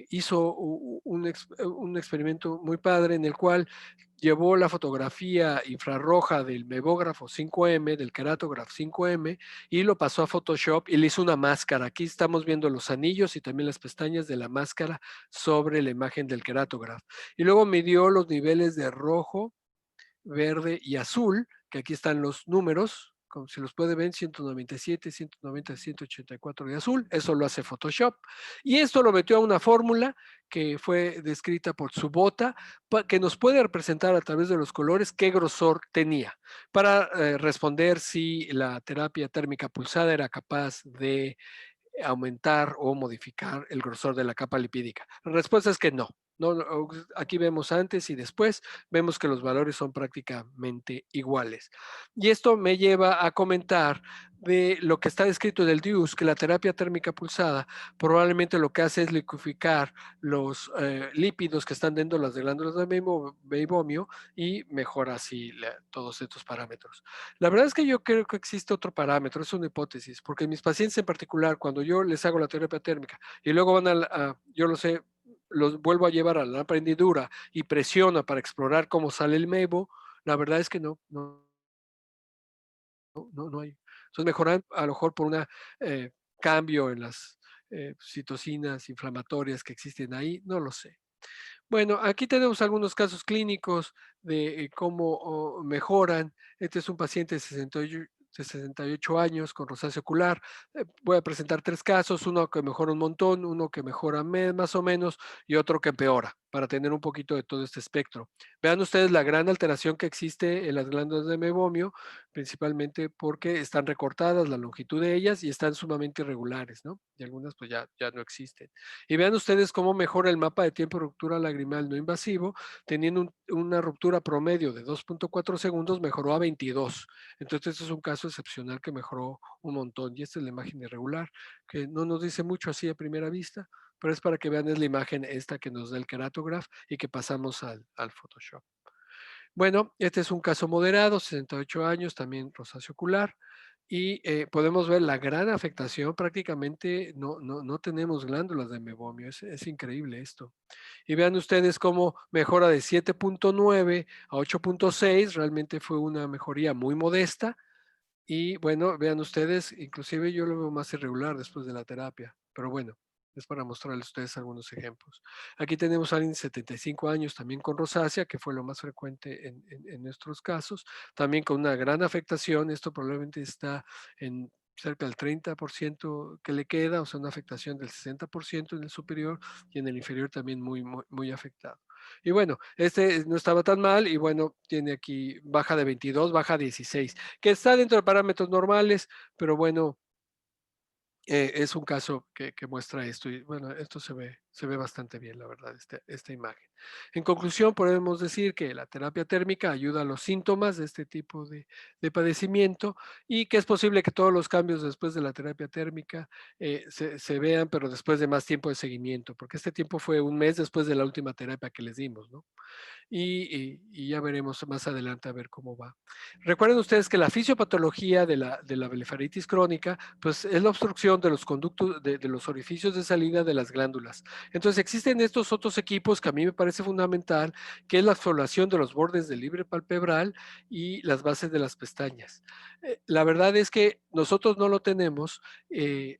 hizo un experimento muy padre en el cual llevó la fotografía infrarroja del mebógrafo 5M, del queratograph 5M, y lo pasó a Photoshop y le hizo una máscara. Aquí estamos viendo los anillos y también las pestañas de la máscara sobre la imagen del queratograph. Y luego midió los niveles de rojo, verde y azul, que aquí están los números, como se los puede ver, 197, 190, 184 de azul, eso lo hace Photoshop, y esto lo metió a una fórmula que fue descrita por Tsubota, que nos puede representar a través de los colores qué grosor tenía, para responder si la terapia térmica pulsada era capaz de aumentar o modificar el grosor de la capa lipídica. La respuesta es que no. Aquí vemos antes y después, vemos que los valores son prácticamente iguales. Y esto me lleva a comentar de lo que está descrito del DIUS, que la terapia térmica pulsada probablemente lo que hace es liqueficar los lípidos que están dentro de las glándulas de meibomio y mejora así todos estos parámetros. La verdad es que yo creo que existe otro parámetro, es una hipótesis, porque mis pacientes en particular, cuando yo les hago la terapia térmica y luego van yo lo sé, los vuelvo a llevar a la lámpara hendidura y presiona para explorar cómo sale el mebo, la verdad es que no hay. Entonces mejoran a lo mejor por un cambio en las citocinas inflamatorias que existen ahí, no lo sé. Bueno, aquí tenemos algunos casos clínicos de cómo mejoran. Este es un paciente de 68 años con rosácea ocular. Voy a presentar 3 casos, uno que mejora un montón, uno que mejora más o menos y otro que empeora, para tener un poquito de todo este espectro. Vean ustedes la gran alteración que existe en las glándulas de meibomio principalmente porque están recortadas la longitud de ellas y están sumamente irregulares, ¿no? Y algunas pues ya no existen. Y vean ustedes cómo mejora el mapa de tiempo de ruptura lagrimal no invasivo, teniendo una ruptura promedio de 2.4 segundos, mejoró a 22. Entonces, este es un caso excepcional que mejoró un montón. Y esta es la imagen irregular, que no nos dice mucho así a primera vista, pero es para que vean, es la imagen esta que nos da el Keratograph y que pasamos al Photoshop. Bueno, este es un caso moderado, 68 años, también rosáceo ocular, y podemos ver la gran afectación, prácticamente no tenemos glándulas de mebomio, es increíble esto. Y vean ustedes cómo mejora de 7.9 a 8.6, realmente fue una mejoría muy modesta, y bueno, vean ustedes, inclusive yo lo veo más irregular después de la terapia, pero bueno, es para mostrarles a ustedes algunos ejemplos. Aquí tenemos a alguien de 75 años también con rosácea, que fue lo más frecuente en nuestros casos, también con una gran afectación, esto probablemente está en cerca del 30% que le queda, o sea, una afectación del 60% en el superior y en el inferior también muy afectado. Y bueno, este no estaba tan mal y bueno, tiene aquí baja de 22, baja 16, que está dentro de parámetros normales, pero bueno, es un caso que muestra esto y bueno, esto se ve bastante bien, la verdad, esta imagen. En conclusión, podemos decir que la terapia térmica ayuda a los síntomas de este tipo de padecimiento y que es posible que todos los cambios después de la terapia térmica se vean, pero después de más tiempo de seguimiento, porque este tiempo fue un mes después de la última terapia que les dimos, ¿no? Y ya veremos más adelante a ver cómo va. Recuerden ustedes que la fisiopatología de la blefaritis crónica, pues es la obstrucción de los conductos, de los orificios de salida de las glándulas. Entonces existen estos otros equipos que a mí me parece fundamental, que es la exfoliación de los bordes del libre palpebral y las bases de las pestañas. La verdad es que nosotros no lo tenemos,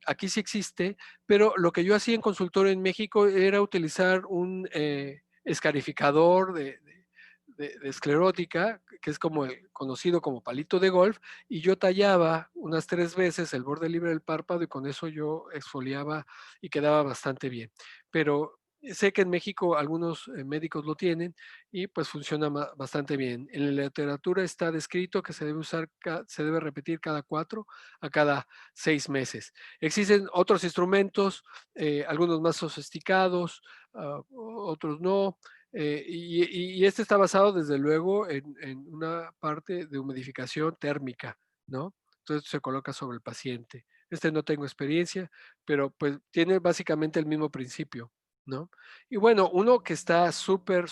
aquí sí existe, pero lo que yo hacía en consultorio en México era utilizar un escarificador de esclerótica, que es como conocido como palito de golf, y yo tallaba unas 3 veces el borde libre del párpado y con eso yo exfoliaba y quedaba bastante bien. Pero sé que en México algunos médicos lo tienen y pues funciona bastante bien. En la literatura está descrito que se debe usar, se debe repetir cada 4 a cada 6 meses. Existen otros instrumentos, algunos más sofisticados, otros no. Y este está basado desde luego en una parte de humidificación térmica, ¿no? Entonces se coloca sobre el paciente. Este no tengo experiencia, pero pues tiene básicamente el mismo principio, ¿no? Y bueno, uno que está súper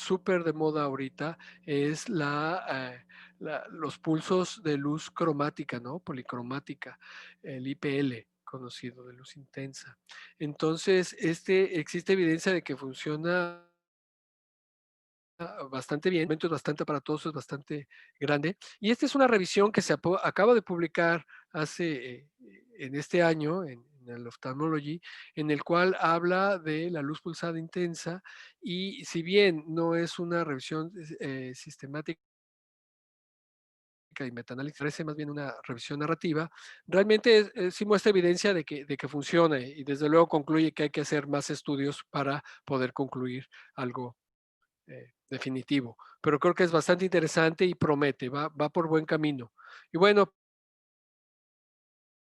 de moda ahorita es los pulsos de luz cromática, ¿no? Policromática, el IPL, conocido de luz intensa. Entonces, existe evidencia de que funciona bastante bien, es bastante aparatoso, es bastante grande. Y esta es una revisión que se acaba de publicar en este año, en el Ophthalmology, en el cual habla de la luz pulsada intensa y si bien no es una revisión sistemática y metaanálisis, parece más bien una revisión narrativa, realmente sí muestra evidencia de que funciona y desde luego concluye que hay que hacer más estudios para poder concluir algo definitivo, pero creo que es bastante interesante y promete, va por buen camino. Y bueno,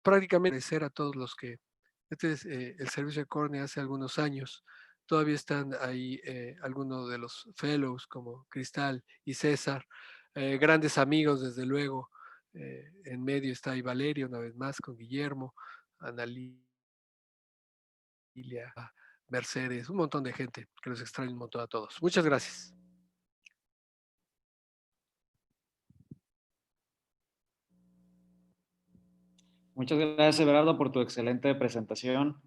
prácticamente agradecer a todos los que, este es el servicio de córnea hace algunos años, todavía están ahí algunos de los fellows como Cristal y César, grandes amigos desde luego, en medio está ahí Valeria una vez más con Guillermo, Analí, Mercedes, un montón de gente que los extraño un montón a todos. Muchas gracias. Muchas gracias, Everardo, por tu excelente presentación.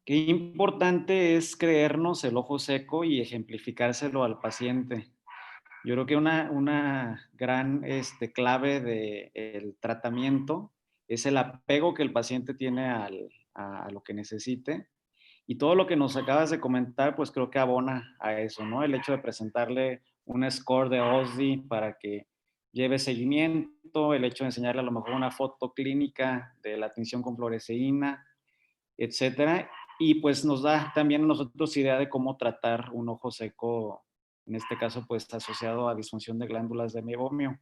Qué importante es creernos el ojo seco y ejemplificárselo al paciente. Yo creo que una gran clave del tratamiento es el apego que el paciente tiene a lo que necesite. Y todo lo que nos acabas de comentar, pues creo que abona a eso, ¿no? El hecho de presentarle un score de OSDI para que lleve seguimiento, el hecho de enseñarle a lo mejor una foto clínica de la tinción con fluoresceína, etcétera. Y pues nos da también a nosotros idea de cómo tratar un ojo seco, en este caso pues asociado a disfunción de glándulas de mebomio.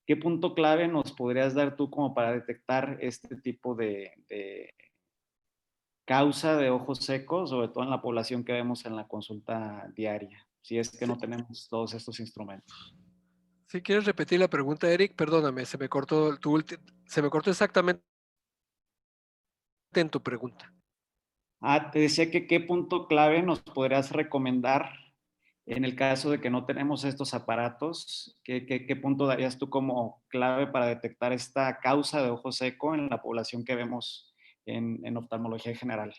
¿qué punto clave nos podrías dar tú como para detectar este tipo de causa de ojos secos, sobre todo en la población que vemos en la consulta diaria, si es que Sí. no tenemos todos estos instrumentos? Si quieres repetir la pregunta, Eric, perdóname, se me cortó exactamente en tu pregunta. Te decía que qué punto clave nos podrías recomendar en el caso de que no tenemos estos aparatos. ¿Qué punto darías tú como clave para detectar esta causa de ojo seco en la población que vemos en oftalmología general?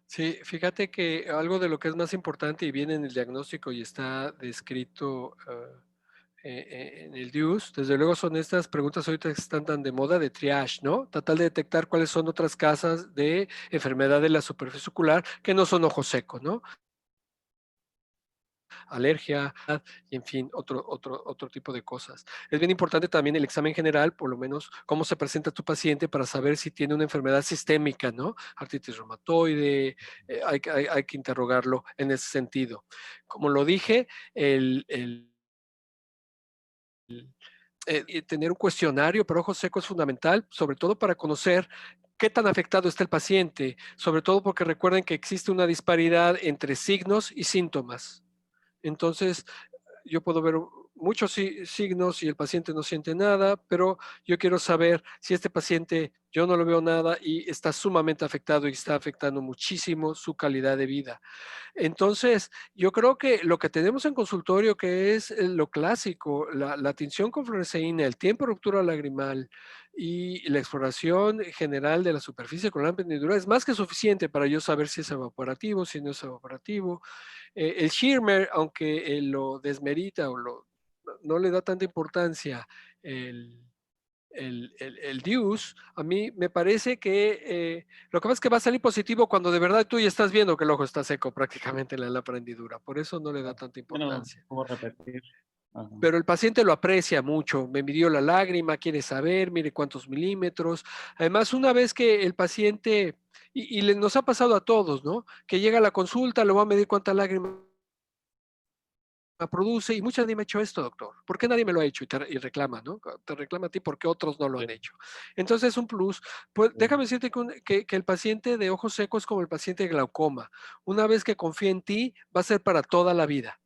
Sí, fíjate que algo de lo que es más importante y viene en el diagnóstico y está descrito en el DIUS, desde luego son estas preguntas ahorita que están tan de moda de triage, ¿no? Tratar de detectar cuáles son otras causas de enfermedad de la superficie ocular que no son ojos secos, ¿no? Alergia, y en fin, otro tipo de cosas. Es bien importante también el examen general, por lo menos cómo se presenta tu paciente para saber si tiene una enfermedad sistémica, ¿no? Artritis reumatoide, hay que interrogarlo en ese sentido. Como lo dije, tener un cuestionario para ojos secos es fundamental, sobre todo para conocer qué tan afectado está el paciente, sobre todo porque recuerden que existe una disparidad entre signos y síntomas. Entonces, yo puedo ver muchos signos y el paciente no siente nada, pero yo quiero saber si este paciente, yo no lo veo nada y está sumamente afectado y está afectando muchísimo su calidad de vida. Entonces, yo creo que lo que tenemos en consultorio, que es lo clásico, la tinción con fluoresceína, el tiempo de ruptura lagrimal y la exploración general de la superficie con lámpara de hendidura es más que suficiente para yo saber si es evaporativo, si no es evaporativo. El Schirmer, aunque lo desmerita o no le da tanta importancia el, el DIUS, a mí me parece que lo que pasa es que va a salir positivo cuando de verdad tú ya estás viendo que el ojo está seco prácticamente en la lámpara hendidura. Por eso no le da tanta Bueno, importancia. ¿cómo repetir? Ajá. Pero el paciente lo aprecia mucho, me midió la lágrima, quiere saber, mire cuántos milímetros. Además, una vez que el paciente, nos ha pasado a todos, ¿no? Que llega a la consulta, le va a medir cuánta lágrima produce y mucha nadie me ha hecho esto, doctor. ¿Por qué nadie me lo ha hecho? Y reclama, ¿no? Te reclama a ti porque otros no lo han hecho. Entonces es un plus. Pues déjame decirte que el paciente de ojos secos es como el paciente de glaucoma. Una vez que confía en ti, va a ser para toda la vida.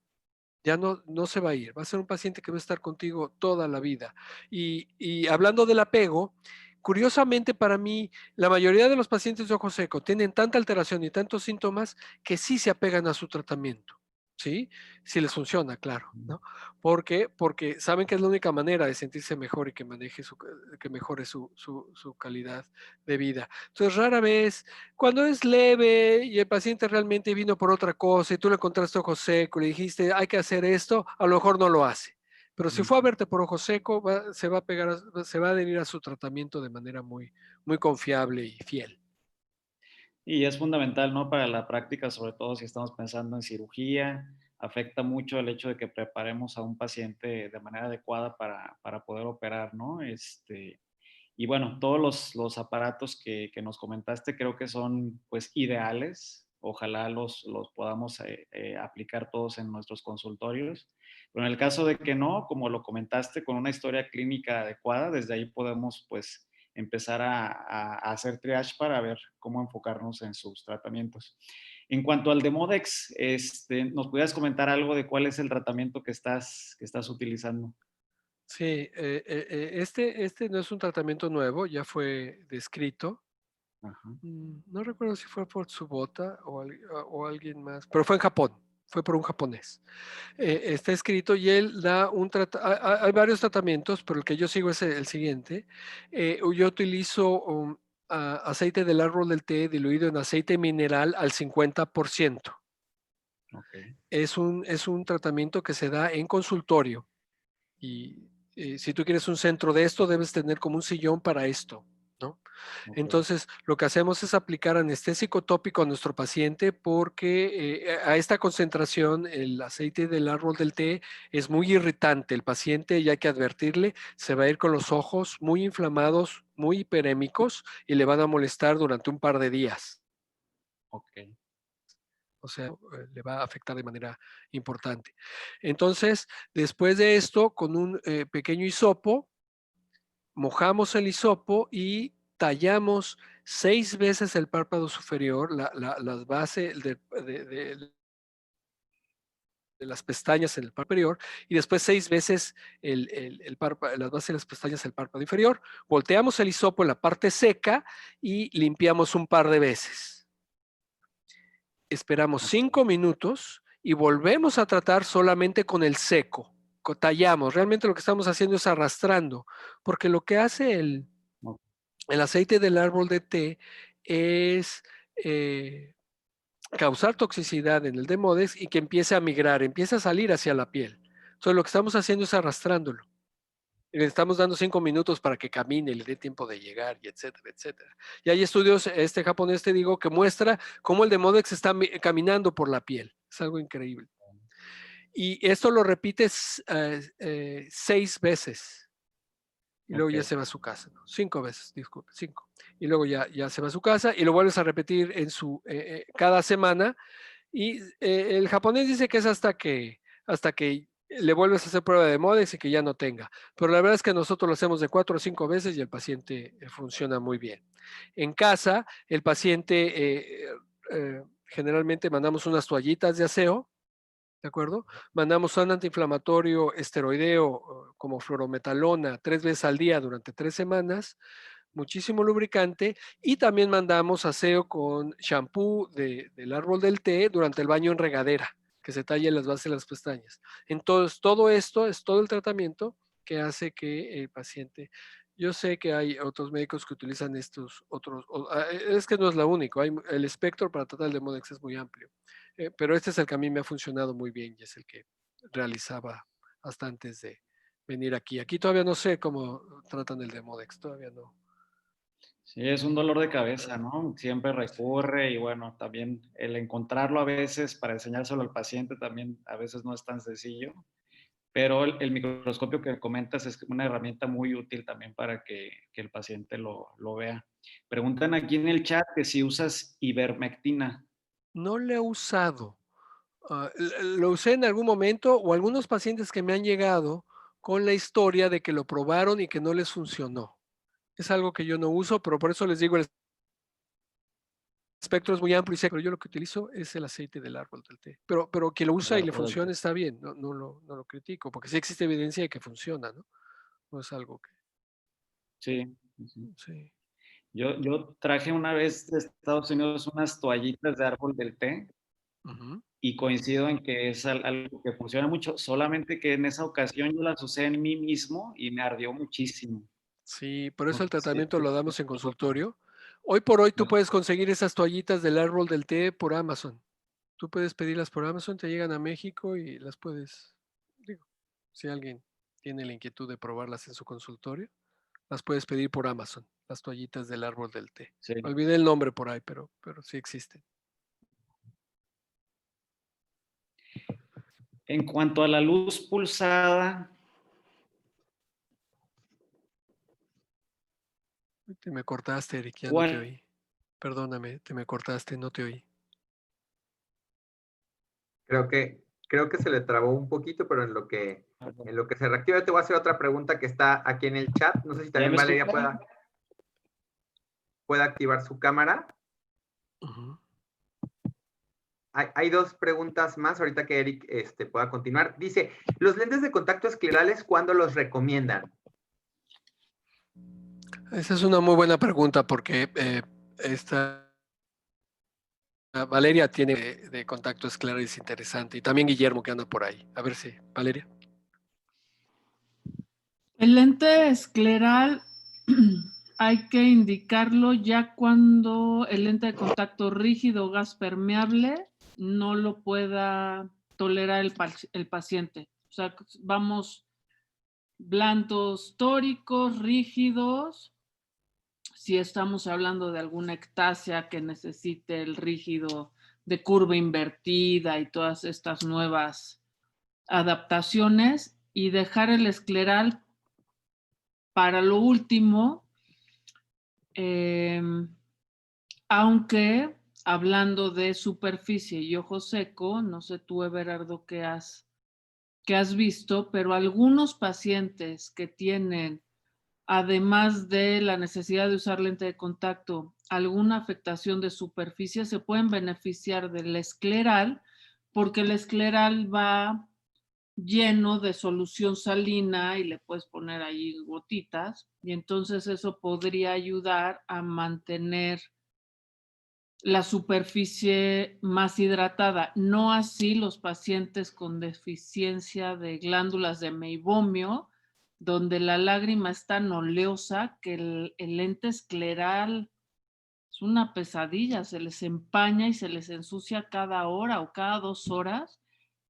Ya no se va a ir. Va a ser un paciente que va a estar contigo toda la vida. Y hablando del apego, curiosamente para mí, la mayoría de los pacientes de ojo seco tienen tanta alteración y tantos síntomas que sí se apegan a su tratamiento. ¿Sí? Si les funciona, claro, ¿no? ¿Por qué? Porque saben que es la única manera de sentirse mejor y que que mejore su calidad de vida. Entonces, rara vez, cuando es leve y el paciente realmente vino por otra cosa y tú le encontraste ojo seco, le dijiste, hay que hacer esto, a lo mejor no lo hace. Pero si fue a verte por ojo seco, se va a pegar, se va a adherir a su tratamiento de manera muy confiable y fiel. Y es fundamental, ¿no? Para la práctica, sobre todo si estamos pensando en cirugía, afecta mucho el hecho de que preparemos a un paciente de manera adecuada para poder operar, ¿no? Y bueno, todos los aparatos que nos comentaste creo que son pues ideales. Ojalá los podamos aplicar todos en nuestros consultorios. Pero en el caso de que no, como lo comentaste, con una historia clínica adecuada, desde ahí podemos pues empezar a hacer triage para ver cómo enfocarnos en sus tratamientos. En cuanto al Demodex, ¿nos pudieras comentar algo de cuál es el tratamiento que estás utilizando? Sí, este no es un tratamiento nuevo, ya fue descrito. Ajá. No recuerdo si fue por Tsubota o alguien más, pero fue en Japón, fue por un japonés. Está escrito y él da hay varios tratamientos, pero el que yo sigo es el siguiente. Yo utilizo aceite del árbol del té diluido en aceite mineral al 50%. Okay. Es un tratamiento que se da en consultorio y si tú quieres un centro de esto, debes tener como un sillón para esto, ¿no? Okay. Entonces, lo que hacemos es aplicar anestésico tópico a nuestro paciente porque a esta concentración el aceite del árbol del té es muy irritante. El paciente, ya hay que advertirle, se va a ir con los ojos muy inflamados, muy hiperémicos y le van a molestar durante un par de días. Ok. O sea, le va a afectar de manera importante. Entonces, después de esto, con un pequeño hisopo, mojamos el hisopo y tallamos 6 veces el párpado superior, las bases de las pestañas en el párpado superior, y después 6 veces las bases de las pestañas en el párpado inferior. Volteamos el hisopo en la parte seca y limpiamos un par de veces. Esperamos 5 minutos y volvemos a tratar solamente con el seco. Tallamos. Realmente lo que estamos haciendo es arrastrando, porque lo que hace el aceite del árbol de té es causar toxicidad en el Demodex y que empiece a migrar, empiece a salir hacia la piel. Entonces lo que estamos haciendo es arrastrándolo. Le estamos dando 5 minutos para que camine, le dé tiempo de llegar, y etcétera, etcétera. Y hay estudios, japonés te digo, que muestra cómo el Demodex está caminando por la piel. Es algo increíble. Y esto lo repites 6 veces. Y luego ya se va a su casa. ¿No? 5 veces, disculpe, 5. Y luego ya se va a su casa y lo vuelves a repetir cada semana. Y el japonés dice que es hasta que le vuelves a hacer prueba de Demodex y que ya no tenga. Pero la verdad es que nosotros lo hacemos de 4 o 5 veces y el paciente funciona muy bien. En casa, el paciente generalmente mandamos unas toallitas de aseo, ¿de acuerdo? Mandamos un antiinflamatorio esteroideo como fluorometalona 3 veces al día durante 3 semanas, muchísimo lubricante, y también mandamos aseo con shampoo del árbol del té durante el baño en regadera, que se talle las bases de las pestañas. Entonces, todo esto es todo el tratamiento que hace que el paciente... Yo sé que hay otros médicos que utilizan estos otros, es que no es lo único, el espectro para tratar el Demodex es muy amplio, pero este es el que a mí me ha funcionado muy bien y es el que realizaba hasta antes de venir aquí. Aquí todavía no sé cómo tratan el Demodex, todavía no. Sí, es un dolor de cabeza, ¿no? Siempre recurre y bueno, también el encontrarlo a veces para enseñárselo al paciente también a veces no es tan sencillo, pero el microscopio que comentas es una herramienta muy útil también para que el paciente lo vea. Preguntan aquí en el chat que si usas ivermectina. No lo he usado. Lo usé en algún momento o algunos pacientes que me han llegado con la historia de que lo probaron y que no les funcionó. Es algo que yo no uso, pero por eso les digo, el espectro es muy amplio y sé, pero yo lo que utilizo es el aceite del árbol del té. Pero quien lo usa y le funciona está bien, no lo critico, porque sí existe evidencia de que funciona, ¿no? No es algo que... Sí. Sí. Yo traje una vez de Estados Unidos unas toallitas de árbol del té y coincido en que es algo que funciona mucho, solamente que en esa ocasión yo las usé en mí mismo y me ardió muchísimo. Sí, por eso el Sí, tratamiento lo damos en consultorio. Hoy por hoy tú puedes conseguir esas toallitas del árbol del té por Amazon. Tú puedes pedirlas por Amazon, te llegan a México y las puedes, digo, si alguien tiene la inquietud de probarlas en su consultorio, las puedes pedir por Amazon, las toallitas del árbol del té. Sí. Olvidé el nombre por ahí, pero sí existen. En cuanto a la luz pulsada. Te me cortaste, Eric, ya no te oí. Perdóname, te me cortaste, no te oí. Creo que se le trabó un poquito, pero en lo que se reactiva, te voy a hacer otra pregunta que está aquí en el chat. No sé si también Valeria pueda activar su cámara. Hay 2 preguntas más, ahorita que Eric pueda continuar. Dice, ¿los lentes de contacto esclerales cuándo los recomiendan? Esa es una muy buena pregunta porque Valeria tiene de contacto escleral, es interesante, y también Guillermo que anda por ahí. A ver si, Valeria. El lente escleral hay que indicarlo ya cuando el lente de contacto rígido o gas permeable no lo pueda tolerar el paciente. O sea, vamos blandos tóricos, rígidos. Si estamos hablando de alguna ectasia que necesite el rígido de curva invertida y todas estas nuevas adaptaciones, y dejar el escleral para lo último, aunque hablando de superficie y ojo seco, no sé tú, Everardo, qué has visto, pero algunos pacientes que tienen, además de la necesidad de usar lente de contacto, alguna afectación de superficie, se pueden beneficiar del escleral, porque el escleral va lleno de solución salina y le puedes poner ahí gotitas, y entonces eso podría ayudar a mantener la superficie más hidratada. No así los pacientes con deficiencia de glándulas de meibomio, donde la lágrima es tan oleosa que el lente escleral es una pesadilla, se les empaña y se les ensucia cada hora o cada 2 horas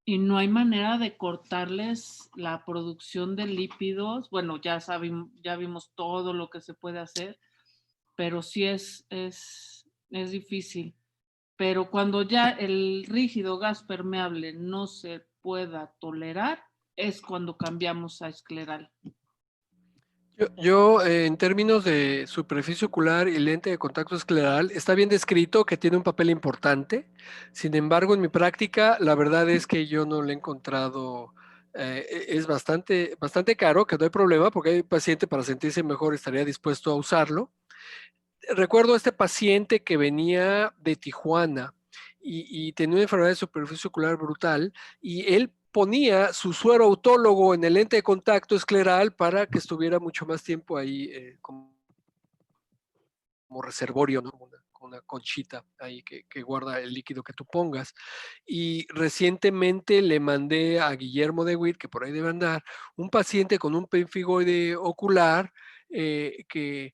y no hay manera de cortarles la producción de lípidos. Bueno, ya vimos todo lo que se puede hacer, pero sí es difícil. Pero cuando ya el rígido gas permeable no se pueda tolerar, es cuando cambiamos a escleral. En términos de superficie ocular y lente de contacto escleral, está bien descrito que tiene un papel importante. Sin embargo, en mi práctica, la verdad es que yo no lo he encontrado. Es bastante caro, que no hay problema, porque hay paciente para sentirse mejor estaría dispuesto a usarlo. Recuerdo a este paciente que venía de Tijuana y tenía una enfermedad de superficie ocular brutal y él ponía su suero autólogo en el lente de contacto escleral para que estuviera mucho más tiempo ahí como reservorio, ¿no? Una conchita ahí que guarda el líquido que tú pongas. Y recientemente le mandé a Guillermo de Witt, que por ahí debe andar, un paciente con un pemfigoide ocular que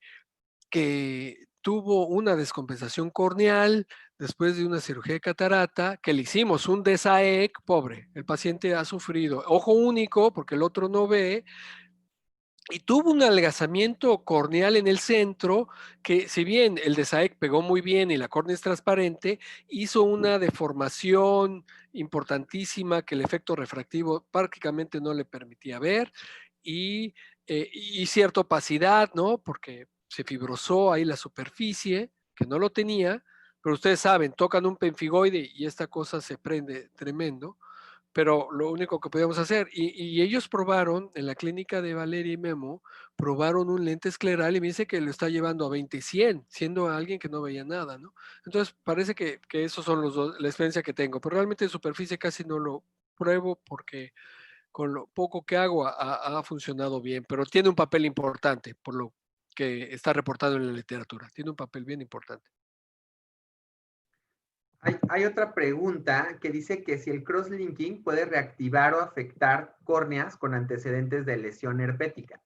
tuvo una descompensación corneal después de una cirugía de catarata, que le hicimos un DESAEC, pobre, el paciente ha sufrido ojo único porque el otro no ve, y tuvo un adelgazamiento corneal en el centro que, si bien el DESAEC pegó muy bien y la córnea es transparente, hizo una deformación importantísima que el efecto refractivo prácticamente no le permitía ver y cierta opacidad, ¿no? Porque se fibrosó ahí la superficie, que no lo tenía, pero ustedes saben, tocan un pemfigoide y esta cosa se prende tremendo, pero lo único que podíamos hacer, y ellos probaron, en la clínica de Valeria y Memo, probaron un lente escleral y me dice que lo está llevando a 20/100, siendo alguien que no veía nada, ¿no? Entonces parece que esos son los dos, la experiencia que tengo, pero realmente en superficie casi no lo pruebo porque con lo poco que hago ha funcionado bien, pero tiene un papel importante, por lo que está reportado en la literatura, tiene un papel bien importante. Hay otra pregunta que dice que si el crosslinking puede reactivar o afectar córneas con antecedentes de lesión herpética.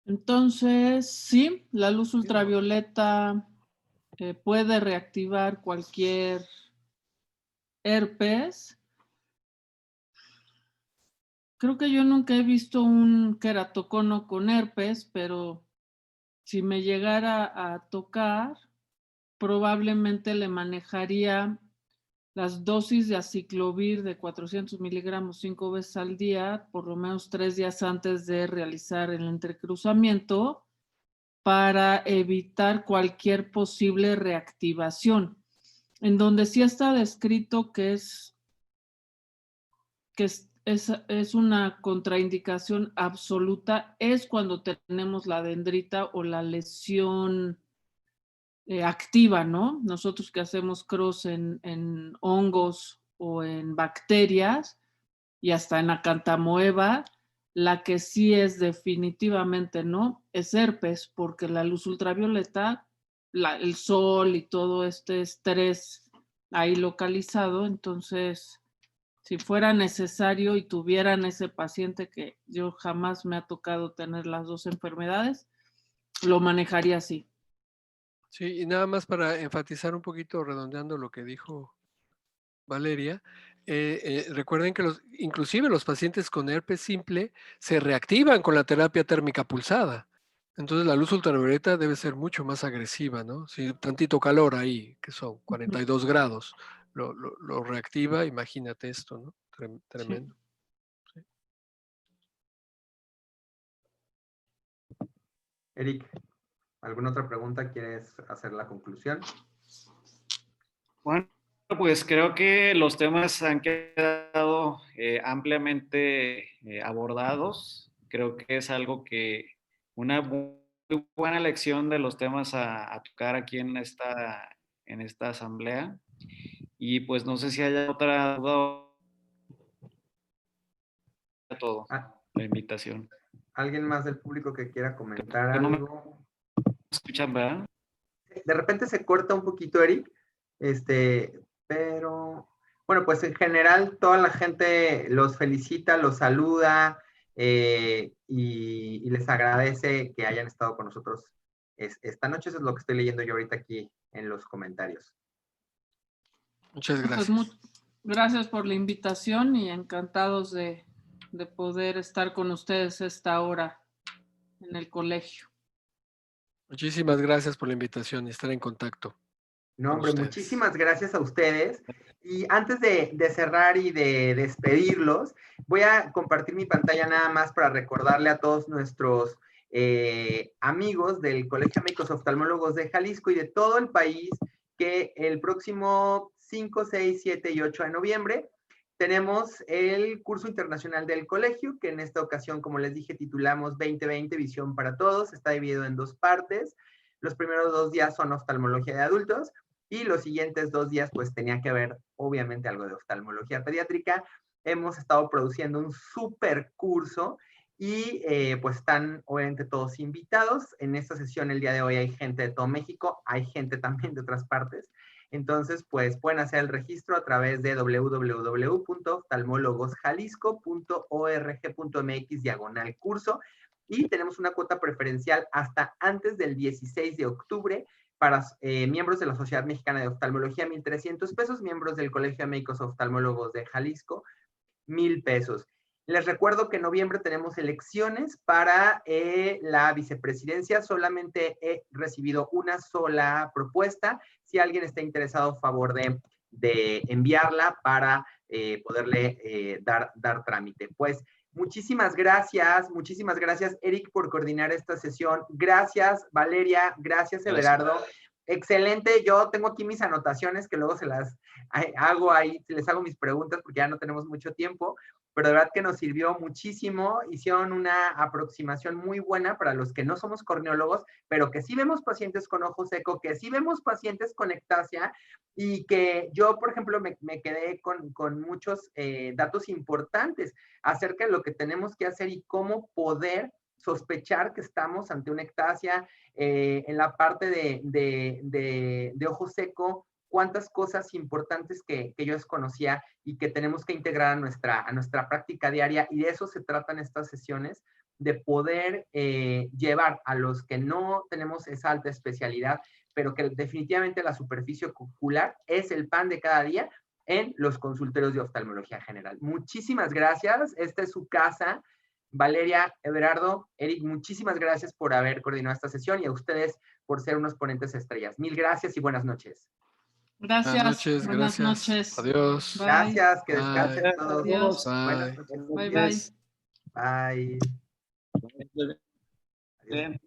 Entonces, sí, la luz ultravioleta puede reactivar cualquier herpes. Creo que yo nunca he visto un queratocono con herpes, pero si me llegara a tocar, probablemente le manejaría las dosis de aciclovir de 400 miligramos 5 veces al día, por lo menos 3 días antes de realizar el entrecruzamiento, para evitar cualquier posible reactivación. En donde sí está descrito que es una contraindicación absoluta, es cuando tenemos la dendrita o la lesión activa, ¿no? Nosotros que hacemos cross en hongos o en bacterias y hasta en acantamoeba, la que sí es definitivamente no es herpes, porque la luz ultravioleta, el sol y todo este estrés ahí localizado, entonces si fuera necesario y tuvieran ese paciente, que yo jamás me ha tocado tener las dos enfermedades, lo manejaría así. Sí, y nada más para enfatizar un poquito, redondeando lo que dijo Valeria, recuerden que inclusive los pacientes con herpes simple se reactivan con la terapia térmica pulsada. Entonces la luz ultravioleta debe ser mucho más agresiva, ¿no? Si tantito calor ahí, que son 42 grados, lo reactiva, imagínate esto, ¿no? Tremendo. Sí. Eric. ¿Alguna otra pregunta? ¿Quieres hacer la conclusión? Bueno, pues creo que los temas han quedado ampliamente abordados. Creo que es algo que una muy buena lección de los temas a tocar aquí en esta asamblea. Y pues no sé si hay otra duda a todo, Ah, la invitación. ¿alguien más del público que quiera comentar No me algo? escuchan, ¿verdad? De repente se corta un poquito, Eric, pero bueno, pues en general toda la gente los felicita, los saluda y les agradece que hayan estado con nosotros esta noche. Eso es lo que estoy leyendo yo ahorita aquí en los comentarios. Muchas Pues gracias. gracias por la invitación y encantados de poder estar con ustedes esta hora en el colegio. Muchísimas gracias por la invitación y estar en contacto. No, hombre, ustedes. muchísimas gracias a ustedes. Y antes de cerrar y de despedirlos, voy a compartir mi pantalla nada más para recordarle a todos nuestros amigos del Colegio de Médicos Oftalmólogos de Jalisco y de todo el país que el próximo 5, 6, 7 y 8 de noviembre tenemos el curso internacional del colegio, que en esta ocasión, como les dije, titulamos 2020 Visión para Todos. Está dividido en 2 partes. Los primeros 2 días son oftalmología de adultos y los siguientes 2 días pues tenía que ver obviamente algo de oftalmología pediátrica. Hemos estado produciendo un súper curso y pues están obviamente todos invitados. En esta sesión el día de hoy hay gente de todo México, hay gente también de otras partes. Entonces, pues pueden hacer el registro a través de www.oftalmologosjalisco.org.mx/curso y tenemos una cuota preferencial hasta antes del 16 de octubre para miembros de la Sociedad Mexicana de Oftalmología, 1,300 pesos, miembros del Colegio de Médicos Oftalmólogos de Jalisco, 1,000 pesos. Les recuerdo que en noviembre tenemos elecciones para la vicepresidencia. Solamente he recibido una sola propuesta. Si alguien está interesado, favor de enviarla para poderle dar trámite. Pues muchísimas gracias, Eric, por coordinar esta sesión. Gracias, Valeria, gracias, Everardo. Excelente, yo tengo aquí mis anotaciones que luego se las hago ahí, les hago mis preguntas porque ya no tenemos mucho tiempo, pero de verdad que nos sirvió muchísimo. Hicieron una aproximación muy buena para los que no somos corneólogos, pero que sí vemos pacientes con ojo seco, que sí vemos pacientes con ectasia y que yo, por ejemplo, me quedé con muchos datos importantes acerca de lo que tenemos que hacer y cómo poder sospechar que estamos ante una ectasia. En la parte de ojo seco, cuántas cosas importantes que yo desconocía y que tenemos que integrar a nuestra práctica diaria, y de eso se tratan estas sesiones, de poder llevar a los que no tenemos esa alta especialidad, pero que definitivamente la superficie ocular es el pan de cada día en los consultorios de oftalmología general. Muchísimas gracias, esta es su casa. Valeria, Everardo, Eric, muchísimas gracias por haber coordinado esta sesión y a ustedes por ser unos ponentes estrellas. Mil gracias y buenas noches. Gracias. Buenas noches, Buenas gracias. noches. Adiós. Bye. Gracias, que Bye. descansen todos. Adiós. Buenas Bye. noches. Bye, bye. Bye. Bien.